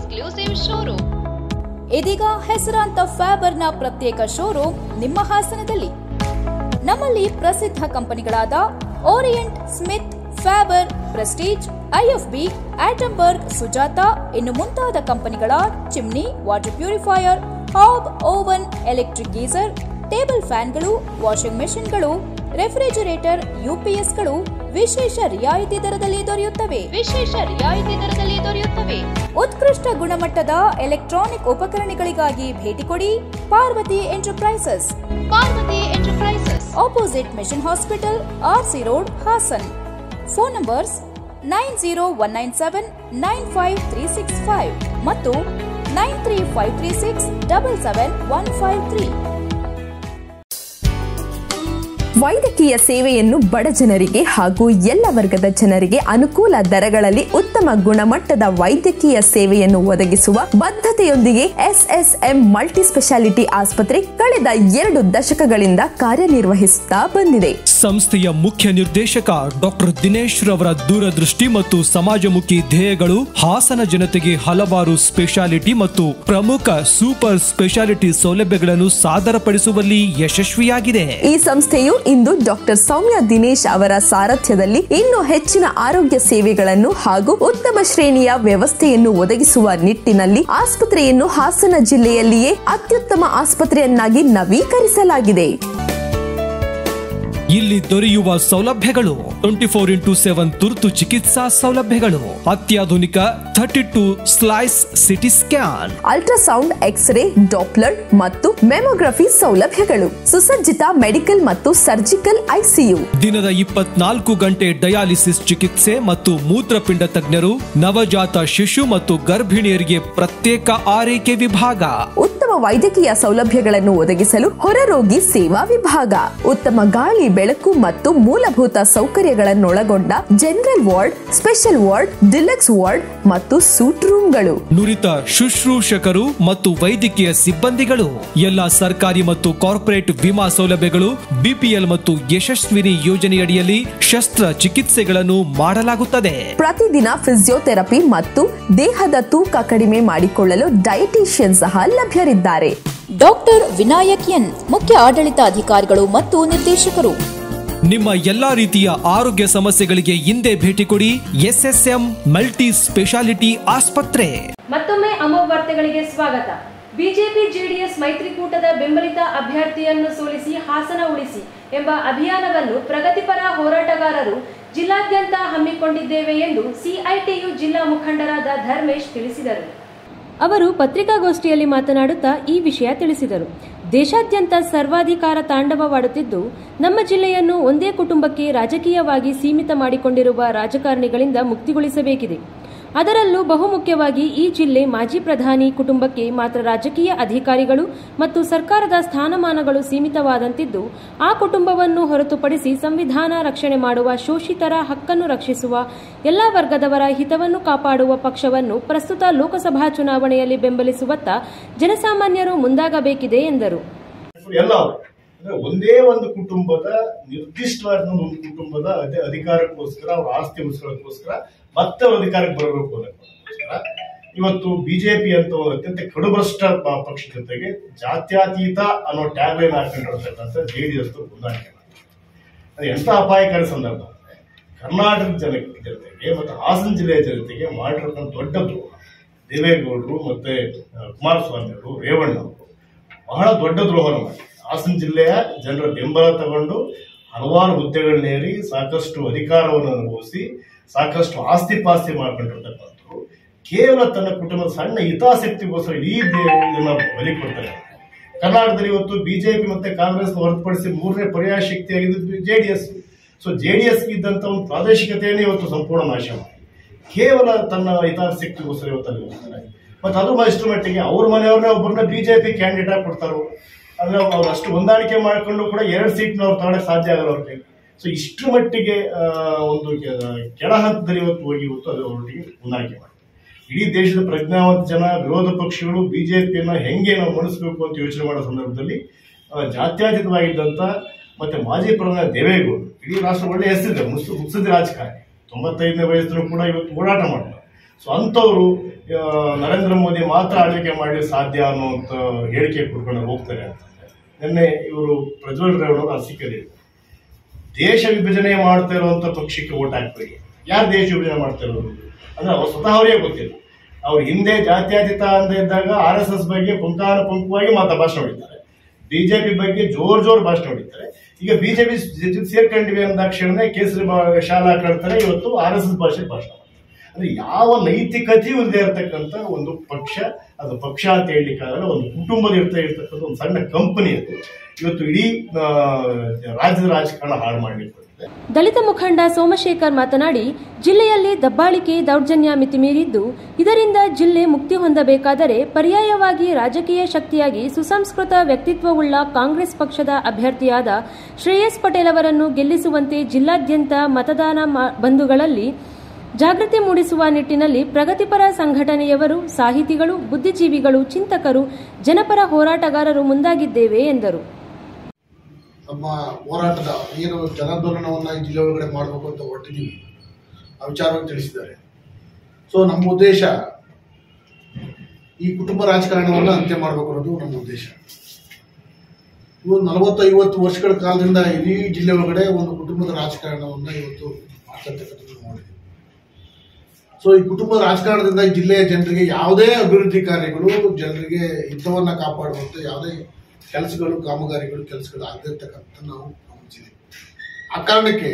ಇದೀಗ ಹೆಸರಾಂತ ಫ್ಯಾಬರ್ನ ಪ್ರತ್ಯೇಕ ಶೋರೂಮ್ ನಿಮ್ಮ ಹಾಸನದಲ್ಲಿ. ನಮ್ಮಲ್ಲಿ ಪ್ರಸಿದ್ಧ ಕಂಪನಿಗಳಾದ Orient, Smith, Faber, Prestige, IFB, Atomberg, Sujata ಇನ್ನು ಮುಂತಾದ ಕಂಪನಿಗಳ chimney, water purifier, hob, oven, electric geyser, table ಫ್ಯಾನ್ಗಳು, ವಾಷಿಂಗ್ ಮೆಷಿನ್ಗಳು, ರೆಫ್ರಿಜರೇಟರ್, ಯುಪಿಎಸ್ಗಳು ವಿಶೇಷ ರಿಯಾಯಿತಿ ದರದಲ್ಲಿ ದೊರೆಯುತ್ತವೆ. ಉತ್ಕೃಷ್ಟ ಗುಣಮಟ್ಟದ ಎಲೆಕ್ಟ್ರಾನಿಕ್ ಉಪಕರಣಗಳಿಗಾಗಿ ಭೇಟಿ ಕೊಡಿ Parvati enterprises, opposite mission hospital, RC road, Hassan. Phone numbers 901979535 ಮತ್ತು 9353677153. ವೈದ್ಯಕೀಯ ಸೇವೆಯನ್ನು ಬಡ ಜನರಿಗೆ ಹಾಗೂ ಎಲ್ಲ ವರ್ಗದ ಜನರಿಗೆ ಅನುಕೂಲ ದರಗಳಲ್ಲಿ ಉತ್ತಮ ಗುಣಮಟ್ಟದ ವೈದ್ಯಕೀಯ ಸೇವೆಯನ್ನು ಒದಗಿಸುವ ಬದ್ಧತೆಯೊಂದಿಗೆ ಎಸ್ಎಸ್ಎಂ ಮಲ್ಟಿ ಸ್ಪೆಷಾಲಿಟಿ ಆಸ್ಪತ್ರೆ ಕಳೆದ 2 ದಶಕಗಳಿಂದ ಕಾರ್ಯನಿರ್ವಹಿಸುತ್ತಾ ಬಂದಿದೆ. ಸಂಸ್ಥೆಯ ಮುಖ್ಯ ನಿರ್ದೇಶಕ ಡಾಕ್ಟರ್ ದಿನೇಶ್ ರವರ ದೂರದೃಷ್ಟಿ ಮತ್ತು ಸಮಾಜಮುಖಿ ಧ್ಯೇಯಗಳು ಹಾಸನ ಜನತೆಗೆ ಹಲವಾರು ಸ್ಪೆಷಾಲಿಟಿ ಮತ್ತು ಪ್ರಮುಖ ಸೂಪರ್ ಸ್ಪೆಷಾಲಿಟಿ ಸೌಲಭ್ಯಗಳನ್ನು ಸಾದರಪಡಿಸುವಲ್ಲಿ ಯಶಸ್ವಿಯಾಗಿದೆ. ಈ ಸಂಸ್ಥೆಯು ಇಂದು ಡಾಕ್ಟರ್ ಸೌಮ್ಯ ದಿನೇಶ್ ಅವರ ಸಾರಥ್ಯದಲ್ಲಿ ಇನ್ನೂ ಹೆಚ್ಚಿನ ಆರೋಗ್ಯ ಸೇವೆಗಳನ್ನು ಹಾಗೂ ಉತ್ತಮ ಶ್ರೇಣಿಯ ವ್ಯವಸ್ಥೆಯನ್ನು ಒದಗಿಸುವ ನಿಟ್ಟಿನಲ್ಲಿ ಆಸ್ಪತ್ರೆಯನ್ನು ಹಾಸನ ಜಿಲ್ಲೆಯಲ್ಲಿಯೇ ಅತ್ಯುತ್ತಮ ಆಸ್ಪತ್ರೆಯನ್ನಾಗಿ ನವೀಕರಿಸಲಾಗಿದೆ. ಇಲ್ಲಿ ದೊರೆಯುವ ಸೌಲಭ್ಯಗಳು 24x7 ತುರ್ತು ಚಿಕಿತ್ಸಾ ಸೌಲಭ್ಯಗಳು, ಅತ್ಯಾಧುನಿಕ 32 slice CT scan, ultrasound, X-ray, Doppler ಮತ್ತು ಮೆಮೊಗ್ರಫಿ ಸೌಲಭ್ಯಗಳು, ಸುಸಜ್ಜಿತ ಮೆಡಿಕಲ್ ಮತ್ತು ಸರ್ಜಿಕಲ್ ಐಸಿಯು, ದಿನದ 24 ಗಂಟೆ ಡಯಾಲಿಸಿಸ್ ಚಿಕಿತ್ಸೆ ಮತ್ತು ಮೂತ್ರಪಿಂಡ ತಜ್ಞರು, ನವಜಾತ ಶಿಶು ಮತ್ತು ಗರ್ಭಿಣಿಯರಿಗೆ ಪ್ರತ್ಯೇಕ ಆರೈಕೆ ವಿಭಾಗ, ಉತ್ತಮ ವೈದ್ಯಕೀಯ ಸೌಲಭ್ಯಗಳನ್ನು ಒದಗಿಸಲು ಹೊರರೋಗಿ ಸೇವಾ ವಿಭಾಗ, ಉತ್ತಮ ಗಾಳಿ, ಬೆಳಕು ಮತ್ತು ಮೂಲಭೂತ ಸೌಕರ್ಯಗಳನ್ನೊಳಗೊಂಡ general ward, special ward, deluxe ward ಮತ್ತು ಸೂಟ್ ರೂಮ್ಗಳು, ನುರಿತ ಶುಶ್ರೂಷಕರು ಮತ್ತು ವೈದ್ಯಕೀಯ ಸಿಬ್ಬಂದಿಗಳು, ಎಲ್ಲಾ ಸರ್ಕಾರಿ ಮತ್ತು ಕಾರ್ಪೊರೇಟ್ ವಿಮಾ ಸೌಲಭ್ಯಗಳು, ಬಿಪಿಎಲ್ ಮತ್ತು ಯಶಸ್ವಿನಿ ಯೋಜನೆಯಡಿಯಲ್ಲಿ ಶಸ್ತ್ರ ಚಿಕಿತ್ಸೆಗಳನ್ನು ಮಾಡಲಾಗುತ್ತದೆ. ಪ್ರತಿದಿನ ಫಿಸಿಯೋಥೆರಪಿ ಮತ್ತು ದೇಹದ ತೂಕ ಕಡಿಮೆ ಮಾಡಿಕೊಳ್ಳಲು ಡಯಟಿಷಿಯನ್ ಸಹ ಲಭ್ಯರಿದ್ದಾರೆ. ಡಾಕ್ಟರ್ ವಿನಾಯಕ್ ಎನ್, ಮುಖ್ಯ ಆಡಳಿತ ಅಧಿಕಾರಿಗಳು ಮತ್ತು ನಿರ್ದೇಶಕರು. ನಿಮ್ಮ ಎಲ್ಲಾ ರೀತಿಯ ಆರೋಗ್ಯ ಸಮಸ್ಯೆಗಳಿಗೆ ಹಿಂದೆ ಭೇಟಿ ಕೊಡಿ SSM ಮಲ್ಟಿ ಸ್ಪೆಷಾಲಿಟಿ ಆಸ್ಪತ್ರೆ. ಮತ್ತೊಮ್ಮೆ ಅಮೋಘ ವಾರ್ತೆಗಳಿಗೆ ಸ್ವಾಗತ. ಬಿಜೆಪಿ ಜೆಡಿಎಸ್ ಮೈತ್ರಿಕೂಟದ ಬೆಂಬಲಿತ ಅಭ್ಯರ್ಥಿಯನ್ನು ಸೋಲಿಸಿ ಹಾಸನ ಉಳಿಸಿ ಎಂಬ ಅಭಿಯಾನವನ್ನು ಪ್ರಗತಿಪರ ಹೋರಾಟಗಾರರು ಜಿಲ್ಲಾದ್ಯಂತ ಹಮ್ಮಿಕೊಂಡಿದ್ದೇವೆ ಎಂದು CITU ಜಿಲ್ಲಾ ಮುಖಂಡರಾದ ಧರ್ಮೇಶ್ ತಿಳಿಸಿದರು. ಅವರು ಪತ್ರಿಕಾಗೋಷ್ಠಿಯಲ್ಲಿ ಮಾತನಾಡುತ್ತಾ ಈ ವಿಷಯ ತಿಳಿಸಿದರು. ದೇಶಾದ್ಯಂತ ಸರ್ವಾಧಿಕಾರ ತಾಂಡವವಾಡುತ್ತಿದ್ದು, ನಮ್ಮ ಜಿಲ್ಲೆಯನ್ನು ಒಂದೇ ಕುಟುಂಬಕ್ಕೆ ರಾಜಕೀಯವಾಗಿ ಸೀಮಿತ ಮಾಡಿಕೊಂಡಿರುವ ರಾಜಕಾರಣಿಗಳಿಂದ ಮುಕ್ತಿಗೊಳಿಸಬೇಕಿದೆ. ಅದರಲ್ಲೂ ಬಹುಮುಖ್ಯವಾಗಿ ಈ ಜಿಲ್ಲೆ ಮಾಜಿ ಪ್ರಧಾನಿ ಕುಟುಂಬಕ್ಕೆ ಮಾತ್ರ ರಾಜಕೀಯ ಅಧಿಕಾರಿಗಳು ಮತ್ತು ಸರ್ಕಾರದ ಸ್ಥಾನಮಾನಗಳು ಸೀಮಿತವಾದಂತಿದ್ದು, ಆ ಕುಟುಂಬವನ್ನು ಹೊರತುಪಡಿಸಿ ಸಂವಿಧಾನ ರಕ್ಷಣೆ ಮಾಡುವ, ಶೋಷಿತರ ಹಕ್ಕನ್ನು ರಕ್ಷಿಸುವ, ಎಲ್ಲ ವರ್ಗದವರ ಹಿತವನ್ನು ಕಾಪಾಡುವ ಪಕ್ಷವನ್ನು ಪ್ರಸ್ತುತ ಲೋಕಸಭಾ ಚುನಾವಣೆಯಲ್ಲಿ ಬೆಂಬಲಿಸುವತ್ತ ಜನಸಾಮಾನ್ಯರು ಮುಂದಾಗಬೇಕಿದೆ ಎಂದರು. ಒಂದೇ ಒಂದು ಕುಟುಂಬದ ನಿರ್ದಿಷ್ಟವಾದ ಒಂದು ಕುಟುಂಬದ ಅಧಿಕಾರಕ್ಕೋಸ್ಕರ, ಅವ್ರ ಆಸ್ತಿ ಉಳಿಸ್ಕೊಳ್ಳೋಕ್ಕೋಸ್ಕರ ಮತ್ತೆ ಅಧಿಕಾರಕ್ಕೆ ಬರಬೇಕು ಅನ್ನೋಕ್ಕೋಸ್ಕರ ಇವತ್ತು ಬಿಜೆಪಿ ಅಂತ ಅತ್ಯಂತ ಕಡುಭ್ರಷ್ಟ ಪಕ್ಷ ಜೊತೆಗೆ ಜಾತ್ಯತೀತ ಅನ್ನೋ ಟ್ಯಾಗ್ ಲೈನ್ ಹಾಕೊಂಡಿರ್ತಕ್ಕಂಥ JDS ಹೊಂದಾಣಿಕೆ ಮಾಡ್ತಾರೆ. ಅದು ಎಂತ ಅಪಾಯಕಾರಿ ಸಂದರ್ಭ ಅಂದ್ರೆ, ಕರ್ನಾಟಕದ ಜನತೆಗೆ ಮತ್ತು ಹಾಸನ ಜಿಲ್ಲೆಯ ಜನತೆಗೆ ಮಾಡಿರ್ತಕ್ಕಂಥ ದೊಡ್ಡ ದ್ರೋಹ. ದೇವೇಗೌಡರು ಮತ್ತೆ ಕುಮಾರಸ್ವಾಮಿ ಅವರು, ರೇವಣ್ಣ ಅವರು ಬಹಳ ದೊಡ್ಡ ದ್ರೋಹನ ಮಾಡಿ ಹಾಸನ ಜಿಲ್ಲೆಯ ಜನರ ಬೆಂಬಲ ತಗೊಂಡು ಹಲವಾರು ಹುದ್ದೆಗಳನ್ನೇರಿ ಸಾಕಷ್ಟು ಅಧಿಕಾರವನ್ನು ಅನುಭವಿಸಿ ಸಾಕಷ್ಟು ಆಸ್ತಿ ಪಾಸ್ತಿ ಮಾಡ್ಕೊಂಡಿರ್ತಕ್ಕಂಥವ್ರು ಕೇವಲ ತನ್ನ ಕುಟುಂಬದ ಸಣ್ಣ ಹಿತಾಸಕ್ತಿಗೋಸ್ಕರ ಇಡೀ ಇದನ್ನ ಬಲಿ ಕೊಡ್ತಾರೆ. ಕರ್ನಾಟಕದಲ್ಲಿ ಇವತ್ತು ಬಿಜೆಪಿ ಮತ್ತೆ ಕಾಂಗ್ರೆಸ್ ಹೊರತುಪಡಿಸಿ ಮೂರನೇ ಪರ್ಯಾಯ ಶಕ್ತಿಯಾಗಿದ್ದು JDS. ಸೊ JDS ಇದ್ದಂತ ಒಂದು ಪ್ರಾದೇಶಿಕತೆಯನ್ನೇ ಇವತ್ತು ಸಂಪೂರ್ಣ ನಾಶ ಮಾಡಿ ಕೇವಲ ತನ್ನ ಹಿತಾಸಕ್ತಿಗೋಸ್ಕರ ಇವತ್ತಲ್ಲಿ ಹೋಗ್ತಾರೆ. ಮತ್ತೆ ಅದು ಇಷ್ಟು ಮಟ್ಟಿಗೆ ಅವ್ರ ಮನೆಯವ್ರನ್ನ ಒಬ್ಬರನ್ನ ಬಿಜೆಪಿ ಕ್ಯಾಂಡಿಡೇಟ್ ಆಗಿ ಕೊಡ್ತಾರೋ, ಅಂದ್ರೆ ಅವ್ರು ಅಷ್ಟು ಹೊಂದಾಣಿಕೆ ಮಾಡಿಕೊಂಡು ಕೂಡ 2 ಸೀಟ್ನ ಅವ್ರು ತಗೊಳ್ಳೋಕೆ ಸಾಧ್ಯ ಆಗಲ್ಲ ಅವ್ರ ಕೈ. ಸೊ ಇಷ್ಟು ಮಟ್ಟಿಗೆ ಒಂದು ಕೆಳ ಹಂತದಲ್ಲಿ ಇವತ್ತು ಅದು ಅವರೊಟ್ಟಿಗೆ ಹೊಂದಾಣಿಕೆ ಮಾಡಿ ಇಡೀ ದೇಶದ ಪ್ರಜ್ಞಾವಂತ ಜನ, ವಿರೋಧ ಪಕ್ಷಗಳು ಬಿಜೆಪಿಯನ್ನ ಹೆಂಗೆ ನಾವು ಮಣಿಸಬೇಕು ಅಂತ ಯೋಚನೆ ಮಾಡೋ ಸಂದರ್ಭದಲ್ಲಿ ಜಾತ್ಯತೀತವಾಗಿದ್ದಂತ ಮತ್ತೆ ಮಾಜಿ ಪ್ರಧಾನಿ ದೇವೇಗೌಡರು ಇಡೀ ರಾಷ್ಟ್ರ ಒಳ್ಳೆ ಹೆಸರಿದೆ, ಮುತ್ಸದ್ದಿ ರಾಜಕಾರಣಿ, 95ನೇ ವಯಸ್ಸನ್ನು ಕೂಡ ಇವತ್ತು ಓಡಾಟ ಮಾಡ್ತಾರೆ. ಸೊ ಅಂಥವ್ರು ನರೇಂದ್ರ ಮೋದಿ ಮಾತ್ರ ಆಳ್ವಿಕೆ ಮಾಡಲಿ ಸಾಧ್ಯ ಅನ್ನುವಂಥ ಹೇಳಿಕೆ ಕೊಡ್ಕೊಂಡು ಹೋಗ್ತಾರೆ ಅಂತಂದ್ರೆ, ನಿನ್ನೆ ಇವರು ಪ್ರಜ್ವಲ್ ರೇವಣ್ಣವರು ಅರಸಿಕೆರೆ ದೇಶ ವಿಭಜನೆ ಮಾಡ್ತಾ ಇರುವಂತ ಪಕ್ಷಕ್ಕೆ ಓಟ್ ಹಾಕ್ಬೇಡಿ. ಯಾರು ದೇಶ ವಿಭಜನೆ ಮಾಡ್ತಾ ಇರೋದು ಅಂದ್ರೆ ಅವ್ರು ಸ್ವತಃ ಅವರಿಗೆ ಗೊತ್ತಿಲ್ಲ. ಅವ್ರು ಹಿಂದೆ ಜಾತ್ಯತೀತ ಅಂತ ಇದ್ದಾಗ RSS ಬಗ್ಗೆ ಪಂಕ್ತವಾಗಿ ಭಾಷಣ ಹೊಡಿತಾರೆ, ಬಿಜೆಪಿ ಬಗ್ಗೆ ಜೋರ್ ಭಾಷಣ ಹೊಡಿತಾರೆ. ಈಗ ಬಿಜೆಪಿ ಸೇರ್ಕೊಂಡಿವೆ ಅಂದಾಕ್ಷಣ ಕೇಸರಿ ಶಾಲಾ ಹಾಕೊಳ್ತಾರೆ, ಇವತ್ತು RSS ಭಾಷೆ ಭಾಷಣ. ಅಂದ್ರೆ ಯಾವ ನೈತಿಕತೆಯೂ ಇಲ್ಲದೆ ಇರತಕ್ಕಂಥ ಒಂದು ಪಕ್ಷ, ಅದು ಪಕ್ಷ ಅಂತ ಹೇಳಲಿಕ್ಕಾಗಲ್ಲ, ಒಂದು ಕುಟುಂಬದ ಇರ್ತಕ್ಕಂಥ ಒಂದು ಸಣ್ಣ ಕಂಪನಿ ಅದು ಇವತ್ತು ಇಡೀ ರಾಜ್ಯದ ರಾಜಕಾರಣ ಹಾಳು ಮಾಡಲಿಕ್ಕೆ. ದಲಿತ ಮುಖಂಡ ಸೋಮಶೇಖರ್ ಮಾತನಾಡಿ, ಜಿಲ್ಲೆಯಲ್ಲಿ ದಬ್ಬಾಳಿಕೆ, ದೌರ್ಜನ್ಯ ಮಿತಿಮೀರಿದ್ದು, ಇದರಿಂದ ಜಿಲ್ಲೆ ಮುಕ್ತಿ ಹೊಂದಬೇಕಾದರೆ ಪರ್ಯಾಯವಾಗಿ ರಾಜಕೀಯ ಶಕ್ತಿಯಾಗಿ ಸುಸಂಸ್ಕೃತ ವ್ಯಕ್ತಿತ್ವವುಳ್ಳ ಕಾಂಗ್ರೆಸ್ ಪಕ್ಷದ ಅಭ್ಯರ್ಥಿಯಾದ ಶ್ರೇಯಸ್ ಪಟೇಲ್ ಅವರನ್ನು ಗೆಲ್ಲಿಸುವಂತೆ ಜಿಲ್ಲಾದ್ಯಂತ ಮತದಾನ ಬಂಧುಗಳಲ್ಲಿ ಜಾಗೃತಿ ಮೂಡಿಸುವ ನಿಟ್ಟಿನಲ್ಲಿ ಪ್ರಗತಿಪರ ಸಂಘಟನೆಯವರು, ಸಾಹಿತಿಗಳು, ಬುದ್ಧಿಜೀವಿಗಳು, ಚಿಂತಕರು, ಜನಪರ ಹೋರಾಟಗಾರರು ಮುಂದಾಗಿದ್ದೇವೆ ಎಂದರು. ನಮ್ಮ ಹೋರಾಟದ ಏನು ಜನಾಂದೋಲನವನ್ನು ಈ ಜಿಲ್ಲೆ ಒಳಗಡೆ ಮಾಡಬೇಕು ಅಂತ ಹೊರಟಿದ್ದೀವಿ, ಆ ವಿಚಾರವನ್ನು ತಿಳಿಸಿದ್ದಾರೆ. ಸೊ ನಮ್ಮ ಉದ್ದೇಶ ಈ ಕುಟುಂಬ ರಾಜಕಾರಣವನ್ನು ಅಂತ್ಯ ಮಾಡಬೇಕು ಅನ್ನೋದು ನಮ್ಮ ಉದ್ದೇಶ. ಇವು 40-50 ವರ್ಷಗಳ ಕಾಲದಿಂದ ಇಡೀ ಜಿಲ್ಲೆ ಒಳಗಡೆ ಒಂದು ಕುಟುಂಬದ ರಾಜಕಾರಣವನ್ನು ಇವತ್ತು ಮಾಡ್ತಕ್ಕಂಥದ್ದು ನೋಡಿದೆ. ಸೊ ಈ ಕುಟುಂಬದ ರಾಜಕಾರಣದಿಂದ ಈ ಜಿಲ್ಲೆಯ ಜನರಿಗೆ ಯಾವುದೇ ಅಭಿವೃದ್ಧಿ ಕಾರ್ಯಗಳು, ಜನರಿಗೆ ಹಿತವನ್ನ ಕಾಪಾಡುವಂತ ಯಾವುದೇ ಕೆಲಸಗಳು, ಕಾಮಗಾರಿಗಳು, ಕೆಲಸಗಳು ಆಗದಿರ್ತಕ್ಕಂಥ ನಾವು ಗಮನಿಸಿದ್ದೀವಿ. ಆ ಕಾರಣಕ್ಕೆ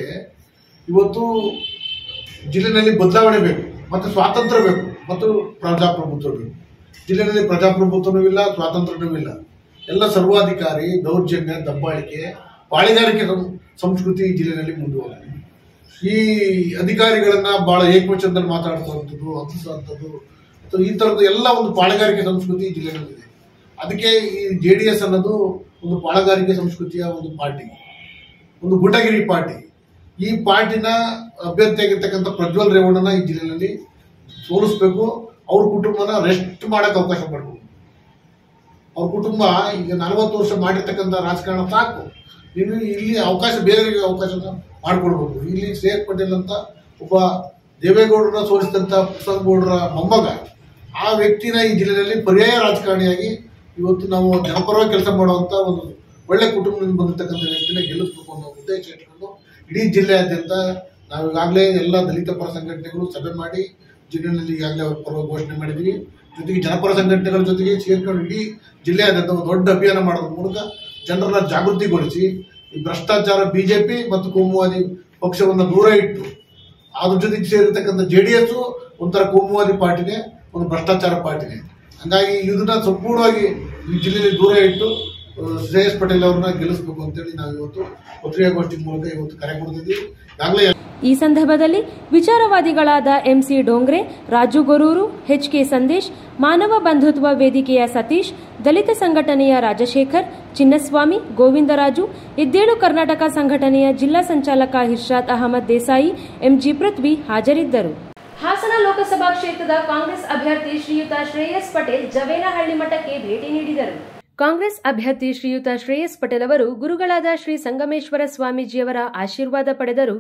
ಇವತ್ತು ಜಿಲ್ಲೆಯಲ್ಲಿ ಬದಲಾವಣೆ ಬೇಕು, ಮತ್ತು ಸ್ವಾತಂತ್ರ್ಯ ಬೇಕು, ಮತ್ತು ಪ್ರಜಾಪ್ರಭುತ್ವ ಬೇಕು. ಜಿಲ್ಲೆಯಲ್ಲಿ ಪ್ರಜಾಪ್ರಭುತ್ವನೂ ಇಲ್ಲ, ಸ್ವಾತಂತ್ರ್ಯವೂ ಇಲ್ಲ. ಎಲ್ಲ ಸರ್ವಾಧಿಕಾರಿ, ದೌರ್ಜನ್ಯ, ದಬ್ಬಾಳಿಕೆ, ಪಾಳಿಗಾರಿಕೆ ಸಂಸ್ಕೃತಿ ಈ ಜಿಲ್ಲೆಯಲ್ಲಿ ಮುಂದುವರೆದಿದೆ. ಈ ಅಧಿಕಾರಿಗಳನ್ನ ಬಹಳ ಏಕವಚನದಲ್ಲಿ ಮಾತಾಡುವಂಥದ್ದು, ಹತ್ತಿಸುವಂಥದ್ದು, ಅಥವಾ ಈ ತರದ ಎಲ್ಲ ಒಂದು ಪಾಳಗಾರಿಕೆ ಸಂಸ್ಕೃತಿ ಈ ಜಿಲ್ಲೆಯಲ್ಲಿದೆ. ಅದಕ್ಕೆ ಈ JDS ಅನ್ನೋದು ಒಂದು ಪಾಳಗಾರಿಕೆ ಸಂಸ್ಕೃತಿಯ ಒಂದು ಪಾರ್ಟಿ, ಒಂದು ಗುಂಡಗಿರಿ ಪಾರ್ಟಿ. ಈ ಪಾರ್ಟಿನ ಅಭ್ಯರ್ಥಿಯಾಗಿರ್ತಕ್ಕಂಥ ಪ್ರಜ್ವಲ್ ರೇವಣ್ಣನ ಈ ಜಿಲ್ಲೆಯಲ್ಲಿ ಸೋಲಿಸಬೇಕು. ಅವ್ರ ಕುಟುಂಬನ ರೆಸ್ಟ್ ಮಾಡಕ್ಕೆ ಅವಕಾಶ ಮಾಡಬೇಕು. ಅವ್ರ ಕುಟುಂಬ ಈಗ 40 ವರ್ಷ ಮಾಡಿರ್ತಕ್ಕಂಥ ರಾಜಕಾರಣ ಸಾಕು, ಇನ್ನು ಇಲ್ಲಿ ಅವಕಾಶ, ಬೇರೆಯವರಿಗೆ ಅವಕಾಶನ ಮಾಡ್ಕೊಡ್ಬೇಕು. ಇಲ್ಲಿ ಶ್ರೇಯಸ್ ಪಟೇಲ್ ಅಂತ ಒಬ್ಬ ದೇವೇಗೌಡರನ್ನ ಸೋಲಿಸಿದಂತ ಗೌಡರ ಮೊಮ್ಮಗ, ಆ ವ್ಯಕ್ತಿನ ಈ ಜಿಲ್ಲೆಯಲ್ಲಿ ಪರ್ಯಾಯ ರಾಜಕಾರಣಿಯಾಗಿ ಇವತ್ತು ನಾವು ಜನಪರವಾಗಿ ಕೆಲಸ ಮಾಡುವಂತ ಒಂದು ಒಳ್ಳೆ ಕುಟುಂಬದಿಂದ ಬಂದಿರತಕ್ಕಂಥ ವ್ಯಕ್ತಿನ ಗೆಲ್ಲಿಸಬೇಕು ಅನ್ನೋ ಉದ್ದೇಶ ಇಟ್ಕೊಂಡು ಇಡೀ ಜಿಲ್ಲೆಯಾದ್ಯಂತ ನಾವು ಈಗಾಗಲೇ ಎಲ್ಲ ದಲಿತ ಪರ ಸಂಘಟನೆಗಳು ಸಭೆ ಮಾಡಿ ಜಿಲ್ಲೆಯಲ್ಲಿ ಈಗಾಗಲೇ ಅವ್ರ ಪರವಾಗಿ ಘೋಷಣೆ ಮಾಡಿದ್ವಿ. ಜೊತೆಗೆ ಜನಪರ ಸಂಘಟನೆಗಳ ಜೊತೆಗೆ ಸೇರ್ಕೊಂಡು ಇಡೀ ಜಿಲ್ಲೆಯಾದ್ಯಂತ ಒಂದು ದೊಡ್ಡ ಅಭಿಯಾನ ಮಾಡೋದ್ರ ಮೂಲಕ ಜನರನ್ನ ಜಾಗೃತಿಗೊಳಿಸಿ ಈ ಭ್ರಷ್ಟಾಚಾರ, ಬಿಜೆಪಿ ಮತ್ತು ಕೋಮುವಾದಿ ಪಕ್ಷವನ್ನು ದೂರ ಇಟ್ಟು ಅದ್ರ ಜೊತೆಗೆ ಸೇರಿರ್ತಕ್ಕಂಥ JDS ಒಂಥರ ಕೋಮುವಾದಿ ಪಾರ್ಟಿನೇ, ಒಂದು ಭ್ರಷ್ಟಾಚಾರ ಪಾರ್ಟಿನೇ. ಹಂಗಾಗಿ ಇದನ್ನ ಸಂಪೂರ್ಣವಾಗಿ ಈ ಜಿಲ್ಲೆಯಲ್ಲಿ ದೂರ ಇಟ್ಟು ಶ್ರೇಯಸ್ ಪಟೇಲ್ ಅವ್ರನ್ನ ಗೆಲ್ಲಿಸಬೇಕು ಅಂತೇಳಿ ನಾವು ಇವತ್ತು ಪತ್ರಿಕಾಗೋಷ್ಠಿ ಮೂಲಕ ಇವತ್ತು ಕರೆ ಕೊಡ್ತಿದ್ದೀವಿ. ಈಗಾಗಲೇ ಈ ಸಂದರ್ಭದಲ್ಲಿ ವಿಚಾರವಾದಿಗಳಾದ MC ಡೋಂಗ್ರೆ, ರಾಜು ಗೊರೂರು, HK ಸಂದೇಶ್, ಮಾನವ ಬಂಧುತ್ವ ವೇದಿಕೆಯ ಸತೀಶ್, ದಲಿತ ಸಂಘಟನೆಯ ರಾಜಶೇಖರ್, ಚಿನ್ನಸ್ವಾಮಿ, ಗೋವಿಂದರಾಜು, ಎದ್ದೇಳು ಕರ್ನಾಟಕ ಸಂಘಟನೆಯ ಜಿಲ್ಲಾ ಸಂಚಾಲಕ ಇರ್ಷಾದ್ ಅಹಮದ್ ದೇಸಾಯಿ, MG ಪೃಥ್ವಿ ಹಾಜರಿದ್ದರು. ಹಾಸನ ಲೋಕಸಭಾ ಕ್ಷೇತ್ರದ ಕಾಂಗ್ರೆಸ್ ಅಭ್ಯರ್ಥಿ ಶ್ರೀಯುತ ಶ್ರೇಯಸ್ ಪಟೇಲ್ ಜವೇನಹಳ್ಳಿ ಮಠಕ್ಕೆ ಭೇಟಿ ನೀಡಿದರು. ಕಾಂಗ್ರೆಸ್ ಅಭ್ಯರ್ಥಿ ಶ್ರೀಯುತ ಶ್ರೇಯಸ್ ಪಟೇಲ್ ಅವರು ಗುರುಗಳಾದ ಶ್ರೀ ಸಂಗಮೇಶ್ವರ ಸ್ವಾಮೀಜಿಯವರ ಆಶೀರ್ವಾದ ಪಡೆದರು.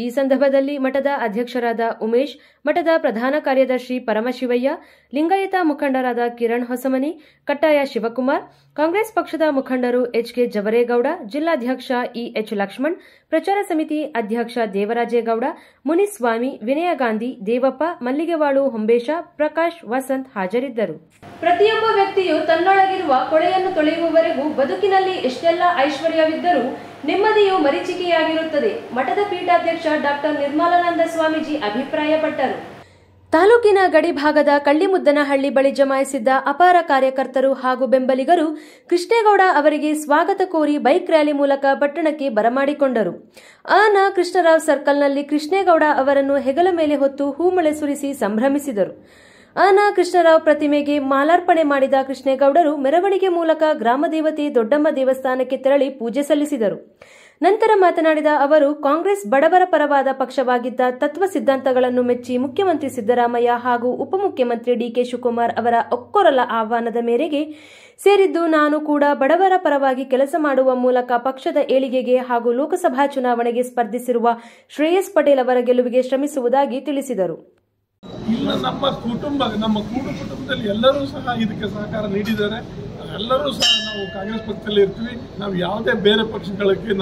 ಈ ಸಂದರ್ಭದಲ್ಲಿ ಮಠದ ಅಧ್ಯಕ್ಷರಾದ ಉಮೇಶ್, ಮಠದ ಪ್ರಧಾನ ಕಾರ್ಯದರ್ಶಿ ಪರಮಶಿವಯ್ಯ, ಲಿಂಗಾಯತ ಮುಖಂಡರಾದ ಕಿರಣ್ ಹೊಸಮನಿ, ಕಟ್ಟಾಯ ಶಿವಕುಮಾರ್, ಕಾಂಗ್ರೆಸ್ ಪಕ್ಷದ ಮುಖಂಡರು HK ಜವರೇಗೌಡ, ಜಿಲ್ಲಾಧ್ಯಕ್ಷ EH ಲಕ್ಷ್ಮಣ್, ಪ್ರಚಾರ ಸಮಿತಿ ಅಧ್ಯಕ್ಷ ದೇವರಾಜೇಗೌಡ, ಮುನಿಸ್ವಾಮಿ, ವಿನಯ ಗಾಂಧಿ, ದೇವಪ್ಪ, ಮಲ್ಲಿಗೆವಾಳು ಹೊಂಬೇಶ, ಪ್ರಕಾಶ್, ವಸಂತ್ ಹಾಜರಿದ್ದರು. ಪ್ರತಿಯೊಬ್ಬ ವ್ಯಕ್ತಿಯು ತನ್ನೊಳಗಿರುವ ಕೊಳೆಯನ್ನು ತೊಳೆಯುವವರೆಗೂ ಬದುಕಿನಲ್ಲಿ ಎಷ್ಟೆಲ್ಲ ಐಶ್ವರ್ಯವಿದ್ದರೂ ನೆಮ್ಮದಿಯು ಮರೀಚಿಕೆಯಾಗಿರುತ್ತದೆ. ಮಠದ ಪೀಠಾಧ್ಯಕ್ಷ ಡಾಕ್ಟರ್ ನಿರ್ಮಲಾನಂದ ಸ್ವಾಮೀಜಿ ಅಭಿಪ್ರಾಯಪಟ್ಟರು. ತಾಲೂಕಿನ ಗಡಿಭಾಗದ ಕಳ್ಳಿಮುದ್ದನಹಳ್ಳಿ ಬಳಿ ಜಮಾಯಿಸಿದ್ದ ಅಪಾರ ಕಾರ್ಯಕರ್ತರು ಹಾಗೂ ಬೆಂಬಲಿಗರು ಕೃಷ್ಣೇಗೌಡ ಅವರಿಗೆ ಸ್ವಾಗತ ಕೋರಿ ಬೈಕ್ ರ್ಯಾಲಿ ಮೂಲಕ ಪಟ್ಟಣಕ್ಕೆ ಬರಮಾಡಿಕೊಂಡರು. ಕೃಷ್ಣರಾವ್ ಸರ್ಕಲ್ನಲ್ಲಿ ಕೃಷ್ಣೇಗೌಡ ಅವರನ್ನು ಹೆಗಲ ಮೇಲೆ ಹೊತ್ತು ಹೂಮಳೆ ಸುರಿಸಿ ಸಂಭ್ರಮಿಸಿದರು. ಕೃಷ್ಣರಾವ್ ಪ್ರತಿಮೆಗೆ ಮಾಲಾರ್ಪಣೆ ಮಾಡಿದ ಕೃಷ್ಣೇಗೌಡರು ಮೆರವಣಿಗೆ ಮೂಲಕ ಗ್ರಾಮ ದೇವತೆ ದೊಡ್ಡಮ್ಮ ದೇವಸ್ಥಾನಕ್ಕೆ ತೆರಳಿ ಪೂಜೆ ಸಲ್ಲಿಸಿದರು. ನಂತರ ಮಾತನಾಡಿದ ಅವರು, ಕಾಂಗ್ರೆಸ್ ಬಡವರ ಪರವಾದ ಪಕ್ಷವಾಗಿದ್ದ ತತ್ವ ಸಿದ್ಧಾಂತಗಳನ್ನು ಮೆಚ್ಚಿ ಮುಖ್ಯಮಂತ್ರಿ ಸಿದ್ದರಾಮಯ್ಯ ಹಾಗೂ ಉಪಮುಖ್ಯಮಂತ್ರಿ DK ಶಿವಕುಮಾರ್ ಅವರ ಒಕ್ಕೊರಲ ಆಹ್ವಾನದ ಮೇರೆಗೆ ಸೇರಿದ್ದು ನಾನು ಕೂಡ ಬಡವರ ಪರವಾಗಿ ಕೆಲಸ ಮಾಡುವ ಮೂಲಕ ಪಕ್ಷದ ಏಳಿಗೆಗೆ ಹಾಗೂ ಲೋಕಸಭಾ ಚುನಾವಣೆಗೆ ಸ್ಪರ್ಧಿಸಿರುವ ಶ್ರೇಯಸ್ ಪಟೇಲ್ ಅವರ ಗೆಲುವಿಗೆ ಶ್ರಮಿಸುವುದಾಗಿ ತಿಳಿಸಿದರು. ಇಲ್ಲ, ನಮ್ಮ ಕುಟುಂಬದಲ್ಲಿ ಎಲ್ಲರೂ ಸಹ ಇದಕ್ಕೆ ಸಹಕಾರ ನೀಡಿದ್ದಾರೆ. ಎಲ್ಲರೂ ಸಹ ನಾವು ಕಾಂಗ್ರೆಸ್ ಪಕ್ಷದಲ್ಲಿ ಇರ್ತೀವಿ. ನಾವು ಯಾವುದೇ ಬೇರೆ ಪಕ್ಷಗಳಿಗೆ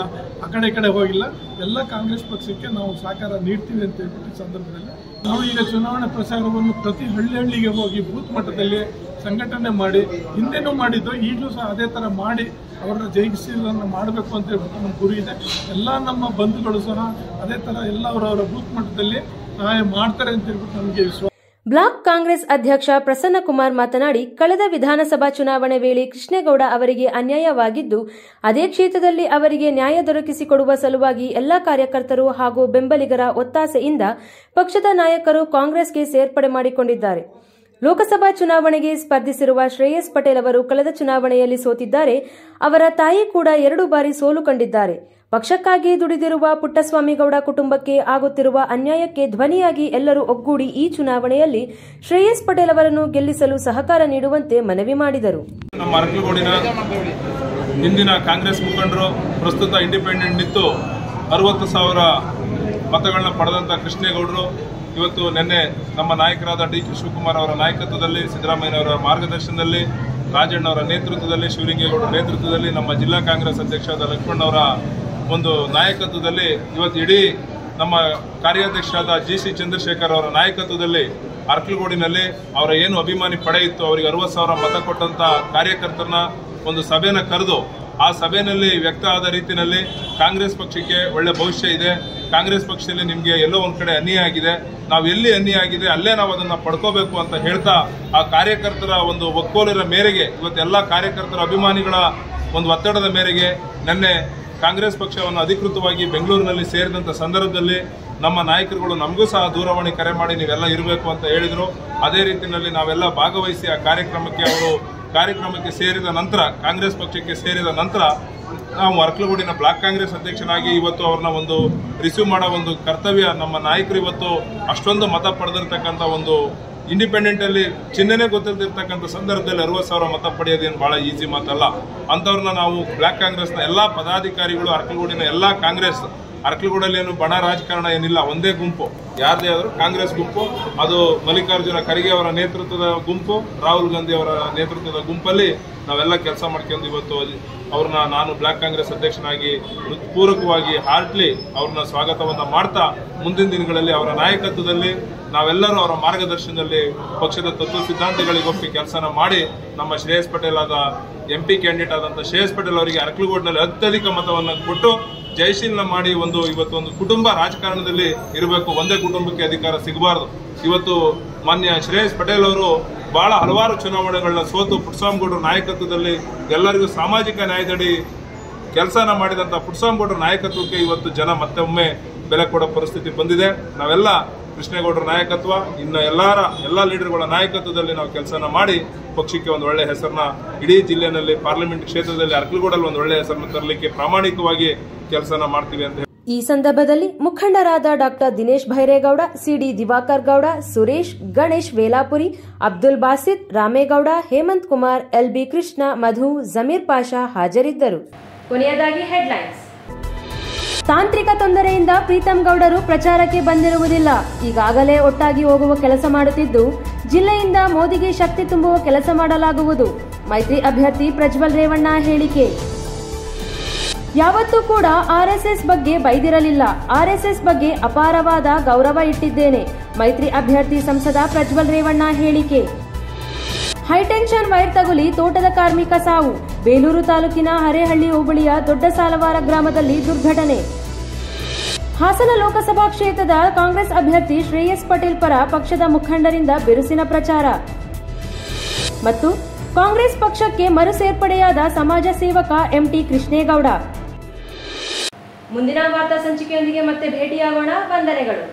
ಆ ಕಡೆ ಹೋಗಿಲ್ಲ. ಎಲ್ಲ ಕಾಂಗ್ರೆಸ್ ಪಕ್ಷಕ್ಕೆ ನಾವು ಸಹಕಾರ ನೀಡ್ತೀವಿ ಅಂತ ಹೇಳ್ಬಿಟ್ಟು ಈ ಸಂದರ್ಭದಲ್ಲಿ ನಾವು ಈಗ ಚುನಾವಣೆ ಪ್ರಚಾರವನ್ನು ಪ್ರತಿ ಹಳ್ಳಿಗೆ ಹೋಗಿ ಬೂತ್ ಮಟ್ಟದಲ್ಲಿ ಸಂಘಟನೆ ಮಾಡಿ, ಹಿಂದೆನೂ ಮಾಡಿದ್ದು, ಈಗಲೂ ಸಹ ಅದೇ ಥರ ಮಾಡಿ ಅವರನ್ನ ಜಯಿಸಿದನ್ನು ಮಾಡಬೇಕು ಅಂತ ಹೇಳ್ಬಿಟ್ಟು ನಮ್ಮ ಗುರಿ ಇದೆ. ಎಲ್ಲ ನಮ್ಮ ಬಂಧುಗಳು ಸಹ ಅದೇ ಥರ ಎಲ್ಲ ಅವರವರ ಬೂತ್ ಮಟ್ಟದಲ್ಲಿ ಸಹಾಯ ಮಾಡ್ತಾರೆ ಅಂತ ಹೇಳ್ಬಿಟ್ಟು ನಮಗೆ ವಿಶ್ವಾಸ. ಬ್ಲಾಕ್ ಕಾಂಗ್ರೆಸ್ ಅಧ್ಯಕ್ಷ ಪ್ರಸನ್ನ ಕುಮಾರ್ ಮಾತನಾಡಿ, ಕಳೆದ ವಿಧಾನಸಭಾ ಚುನಾವಣೆ ವೇಳೆ ಕೃಷ್ಣೇಗೌಡ ಅವರಿಗೆ ಅನ್ಯಾಯವಾಗಿದ್ದು, ಅದೇ ಕ್ಷೇತ್ರದಲ್ಲಿ ಅವರಿಗೆ ನ್ಯಾಯ ದೊರಕಿಸಿಕೊಡುವ ಸಲುವಾಗಿ ಎಲ್ಲಾ ಕಾರ್ಯಕರ್ತರು ಹಾಗೂ ಬೆಂಬಲಿಗರ ಒತ್ತಾಸೆಯಿಂದ ಪಕ್ಷದ ನಾಯಕರು ಕಾಂಗ್ರೆಸ್ಗೆ ಸೇರ್ಪಡೆ ಮಾಡಿಕೊಂಡಿದ್ದಾರೆ. ಲೋಕಸಭಾ ಚುನಾವಣೆಗೆ ಸ್ಪರ್ಧಿಸಿರುವ ಶ್ರೇಯಸ್ ಪಟೇಲ್ ಅವರು ಕಳೆದ ಚುನಾವಣೆಯಲ್ಲಿ ಸೋತಿದ್ದಾರೆ. ಅವರ ತಾಯಿ ಕೂಡ 2 ಬಾರಿ ಸೋಲು ಕಂಡಿದ್ದಾರೆ. ಪಕ್ಷಕ್ಕಾಗಿ ದುಡಿದಿರುವ ಪುಟ್ಟಸ್ವಾಮಿಗೌಡ ಕುಟುಂಬಕ್ಕೆ ಆಗುತ್ತಿರುವ ಅನ್ಯಾಯಕ್ಕೆ ಧ್ವನಿಯಾಗಿ ಎಲ್ಲರೂ ಒಗ್ಗೂಡಿ ಈ ಚುನಾವಣೆಯಲ್ಲಿ ಶ್ರೇಯಸ್ ಪಟೇಲ್ ಅವರನ್ನು ಗೆಲ್ಲಿಸಲು ಸಹಕಾರ ನೀಡುವಂತೆ ಮನವಿ ಮಾಡಿದರು. ನಮ್ಮ ಅರಕಲಗೂಡಿನ ಹಿಂದಿನ ಕಾಂಗ್ರೆಸ್ ಮುಖಂಡರು ಪ್ರಸ್ತುತ ಇಂಡಿಪೆಂಡೆಂಟ್ ನಿಂತು 60,000 ಮತಗಳನ್ನ ಪಡೆದಂತ ಕೃಷ್ಣೇಗೌಡರು ಇವತ್ತು ನಿನ್ನೆ ನಮ್ಮ ನಾಯಕರಾದ DK ಶಿವಕುಮಾರ್ ಅವರ ನಾಯಕತ್ವದಲ್ಲಿ, ಸಿದ್ದರಾಮಯ್ಯನವರ ಮಾರ್ಗದರ್ಶನದಲ್ಲಿ ರಾಜಣ್ಣವರ ನೇತೃತ್ವದಲ್ಲಿ, ಶಿವಲಿಂಗೇಗೌಡರ ನೇತೃತ್ವದಲ್ಲಿ, ನಮ್ಮ ಜಿಲ್ಲಾ ಕಾಂಗ್ರೆಸ್ ಅಧ್ಯಕ್ಷರಾದ ಲಕ್ಷ್ಮಣ್ಣವರ ಒಂದು ನಾಯಕತ್ವದಲ್ಲಿ ಇವತ್ತು ಇಡೀ ನಮ್ಮ ಕಾರ್ಯಾಧ್ಯಕ್ಷರಾದ GC ಚಂದ್ರಶೇಖರ್ ಅವರ ನಾಯಕತ್ವದಲ್ಲಿ ಅರ್ಕಲಗೂಡಿನಲ್ಲಿ ಅವರ ಏನು ಅಭಿಮಾನಿ ಪಡೆ ಇತ್ತು, ಅವರಿಗೆ 60,000 ಮತ ಕೊಟ್ಟಂತ ಕಾರ್ಯಕರ್ತರನ್ನ ಒಂದು ಸಭೆನ ಕರೆದು ಆ ಸಭೆಯಲ್ಲಿ ವ್ಯಕ್ತ ಆದ ರೀತಿಯಲ್ಲಿ ಕಾಂಗ್ರೆಸ್ ಪಕ್ಷಕ್ಕೆ ಒಳ್ಳೆ ಭವಿಷ್ಯ ಇದೆ, ಕಾಂಗ್ರೆಸ್ ಪಕ್ಷದಲ್ಲಿ ನಿಮಗೆ ಎಲ್ಲೋ ಒಂದು ಕಡೆ ಅನ್ಯಾಯ ಆಗಿದೆ, ನಾವು ಎಲ್ಲಿ ಅನ್ಯಾಯ ಆಗಿದೆ ಅಲ್ಲೇ ನಾವು ಅದನ್ನು ಪಡ್ಕೋಬೇಕು ಅಂತ ಹೇಳ್ತಾ ಆ ಕಾರ್ಯಕರ್ತರ ಒಂದು ಒಕ್ಕೋಲರ ಮೇರೆಗೆ ಇವತ್ತೆಲ್ಲ ಕಾರ್ಯಕರ್ತರ ಅಭಿಮಾನಿಗಳ ಒಂದು ಒತ್ತಡದ ಮೇರೆಗೆ ನಿನ್ನೆ ಕಾಂಗ್ರೆಸ್ ಪಕ್ಷವನ್ನು ಅಧಿಕೃತವಾಗಿ ಬೆಂಗಳೂರಿನಲ್ಲಿ ಸೇರಿದಂಥ ಸಂದರ್ಭದಲ್ಲಿ ನಮ್ಮ ನಾಯಕರುಗಳು ನಮಗೂ ಸಹ ದೂರವಾಣಿ ಕರೆ ಮಾಡಿ ನೀವೆಲ್ಲ ಇರಬೇಕು ಅಂತ ಹೇಳಿದರು. ಅದೇ ರೀತಿಯಲ್ಲಿ ನಾವೆಲ್ಲ ಭಾಗವಹಿಸಿ ಆ ಕಾರ್ಯಕ್ರಮಕ್ಕೆ ಸೇರಿದ ನಂತರ, ಕಾಂಗ್ರೆಸ್ ಪಕ್ಷಕ್ಕೆ ಸೇರಿದ ನಂತರ ನಾವು ಅರ್ಕಲಗೂಡಿನ ಬ್ಲಾಕ್ ಕಾಂಗ್ರೆಸ್ ಅಧ್ಯಕ್ಷನಾಗಿ ಇವತ್ತು ಅವ್ರನ್ನ ಒಂದು ರಿಸೀವ್ ಮಾಡೋ ಒಂದು ಕರ್ತವ್ಯ ನಮ್ಮ ನಾಯಕರು ಇವತ್ತು ಅಷ್ಟೊಂದು ಮತ ಪಡೆದಿರ್ತಕ್ಕಂಥ ಒಂದು ಇಂಡಿಪೆಂಡೆಂಟ್ ಅಲ್ಲಿ ಚಿಹ್ನೆನೇ ಗೊತ್ತಿಲ್ದಿರ್ತಕ್ಕಂಥ ಸಂದರ್ಭದಲ್ಲಿ 60,000 ಮತ ಪಡೆಯೋದೇನು ಬಹಳ ಈಸಿ ಮಾತಲ್ಲ. ಅಂಥವ್ರನ್ನ ನಾವು ಬ್ಲಾಕ್ ಕಾಂಗ್ರೆಸ್ನ ಎಲ್ಲ ಪದಾಧಿಕಾರಿಗಳು, ಅರ್ಕಲಗೂಡಿನ ಎಲ್ಲ ಕಾಂಗ್ರೆಸ್, ಅರ್ಕಲಗೂಡಲ್ಲಿ ಏನು ಬಣ ರಾಜಕಾರಣ ಏನಿಲ್ಲ, ಒಂದೇ ಗುಂಪು, ಯಾರದೇ ಆದರೂ ಕಾಂಗ್ರೆಸ್ ಗುಂಪು. ಅದು ಮಲ್ಲಿಕಾರ್ಜುನ ಖರ್ಗೆ ಅವರ ನೇತೃತ್ವದ ಗುಂಪು, ರಾಹುಲ್ ಗಾಂಧಿ ಅವರ ನೇತೃತ್ವದ ಗುಂಪಲ್ಲಿ ನಾವೆಲ್ಲ ಕೆಲಸ ಮಾಡ್ಕೊಂಡು ಇವತ್ತು ಅವ್ರನ್ನ ನಾನು ಬ್ಲಾಕ್ ಕಾಂಗ್ರೆಸ್ ಅಧ್ಯಕ್ಷನಾಗಿ ಪೂರಕವಾಗಿ ಹಾರ್ಟ್ಲಿ ಅವ್ರನ್ನ ಸ್ವಾಗತವನ್ನ ಮಾಡ್ತಾ ಮುಂದಿನ ದಿನಗಳಲ್ಲಿ ಅವರ ನಾಯಕತ್ವದಲ್ಲಿ ನಾವೆಲ್ಲರೂ ಅವರ ಮಾರ್ಗದರ್ಶನದಲ್ಲಿ ಪಕ್ಷದ ತತ್ವ ಸಿದ್ಧಾಂತಗಳಿಗೆ ಒಪ್ಪಿ ಕೆಲಸನ ಮಾಡಿ ನಮ್ಮ ಶ್ರೇಯಸ್ ಪಟೇಲ್ ಆದ MP ಕ್ಯಾಂಡಿಡೇಟ್ ಆದಂಥ ಶ್ರೇಯಸ್ ಪಟೇಲ್ ಅವರಿಗೆ ಅರ್ಕಲಗೂಡಿನಲ್ಲಿ ಅತ್ಯಧಿಕ ಮತವನ್ನು ಕೊಟ್ಟು ಜಯಶೀಲನ ಮಾಡಿ ಇವತ್ತು ಕುಟುಂಬ ರಾಜಕಾರಣದಲ್ಲಿ ಇರಬೇಕು, ಒಂದೇ ಕುಟುಂಬಕ್ಕೆ ಅಧಿಕಾರ ಸಿಗಬಾರದು. ಇವತ್ತು ಮಾನ್ಯ ಶ್ರೇಯಸ್ ಪಟೇಲ್ ಅವರು ಬಹಳ ಹಲವಾರು ಚುನಾವಣೆಗಳನ್ನ ಸೋತು ಪುಟ್ಸ್ವಾಮಿಗೌಡರ ನಾಯಕತ್ವದಲ್ಲಿ ಎಲ್ಲರಿಗೂ ಸಾಮಾಜಿಕ ನ್ಯಾಯದಡಿ ಕೆಲಸನ ಮಾಡಿದಂಥ ಪುಟ್ಸ್ವಾಮಿಗೌಡರ ನಾಯಕತ್ವಕ್ಕೆ ಇವತ್ತು ಜನ ಮತ್ತೊಮ್ಮೆ ಬೆಲೆ ಕೊಡೋ ಪರಿಸ್ಥಿತಿ ಬಂದಿದೆ. ನಾವೆಲ್ಲ ಕೃಷ್ಣೇಗೌಡರ ನಾಯಕತ್ವ, ಇನ್ನು ಎಲ್ಲ ಲೀಡರ್ಗಳ ನಾಯಕತ್ವದಲ್ಲಿ ನಾವು ಕೆಲಸನ ಮಾಡಿ ಪಕ್ಷಕ್ಕೆ ಒಂದು ಒಳ್ಳೆ ಹೆಸರನ್ನ ಇಡೀ ಜಿಲ್ಲೆಯಲ್ಲಿ ಪಾರ್ಲಿಮೆಂಟ್ ಕ್ಷೇತ್ರದಲ್ಲಿ ಅರ್ಕಲಗೂಡಲ್ಲಿ ಒಂದು ಒಳ್ಳೆ ಹೆಸರನ್ನು ತರಲಿಕ್ಕೆ ಪ್ರಾಮಾಣಿಕವಾಗಿ ಕೆಲಸನ ಮಾಡ್ತೀವಿ ಅಂತ. ಈ ಸಂದರ್ಭದಲ್ಲಿ ಮುಖಂಡರಾದ doctor Dinesh Byregowda, CD Diwakar Gowda, Suresh, Ganesh Velapuri, Abdul Basith, Ramegowda, Hemanth Kumar, LB Krishna, Madhu, Zameer Pasha ಹಾಜರಿದ್ದರು. ಕೊನೆಯದಾಗಿ ಹೆಡ್ಲೈನ್ಸ್. ತಾಂತ್ರಿಕ ತೊಂದರೆಯಿಂದ ಪ್ರೀತಂ ಗೌಡರು ಪ್ರಚಾರಕ್ಕೆ ಬಂದಿರುವುದಿಲ್ಲ. ಈಗಾಗಲೇ ಒಟ್ಟಾಗಿ ಹೋಗುವ ಕೆಲಸ ಮಾಡುತ್ತಿದ್ದು, ಜಿಲ್ಲೆಯಿಂದ ಮೋದಿಗೆ ಶಕ್ತಿ ತುಂಬುವ ಕೆಲಸ ಮಾಡಲಾಗುವುದು. ಮೈತ್ರಿ ಅಭ್ಯರ್ಥಿ ಪ್ರಜ್ವಲ್ ರೇವಣ್ಣ ಹೇಳಿಕೆ. ಯಾವತ್ತೂ ಕೂಡ RSS ಬಗ್ಗೆ ಬೈದಿರಲಿಲ್ಲ. RSS ಬಗ್ಗೆ ಅಪಾರವಾದ ಗೌರವ ಇಟ್ಟಿದ್ದೇನೆ. ಮೈತ್ರಿ ಅಭ್ಯರ್ಥಿ ಸಂಸದ ಪ್ರಜ್ವಲ್ ರೇವಣ್ಣ ಹೇಳಿಕೆ. ಹೈಟೆನ್ಷನ್ ವೈರ್ ತಗುಲಿ ತೋಟದ ಕಾರ್ಮಿಕ ಸಾವು. ಬೇಲೂರು ತಾಲೂಕಿನ ಹರೇಹಳ್ಳಿ ಹೋಬಳಿಯ ದೊಡ್ಡ ಸಾಲವಾರ ಗ್ರಾಮದಲ್ಲಿ ದುರ್ಘಟನೆ. ಹಾಸನ ಲೋಕಸಭಾ ಕ್ಷೇತ್ರದ ಕಾಂಗ್ರೆಸ್ ಅಭ್ಯರ್ಥಿ ಶ್ರೇಯಸ್ ಪಟೇಲ್ ಪರ ಪಕ್ಷದ ಮುಖಂಡರಿಂದ ಬಿರುಸಿನ ಪ್ರಚಾರ. ಮತ್ತು ಕಾಂಗ್ರೆಸ್ ಪಕ್ಷಕ್ಕೆ ಮರು ಸೇರ್ಪಡೆಯಾದ ಸಮಾಜ ಸೇವಕ MT ಕೃಷ್ಣೇಗೌಡ. ಮುಂದಿನ ವಾರ್ತಾ ಸಂಚಿಕೆಯೊಂದಿಗೆ ಮತ್ತೆ ಭೇಟಿಯಾಗೋಣ. ವಂದನೆಗಳು.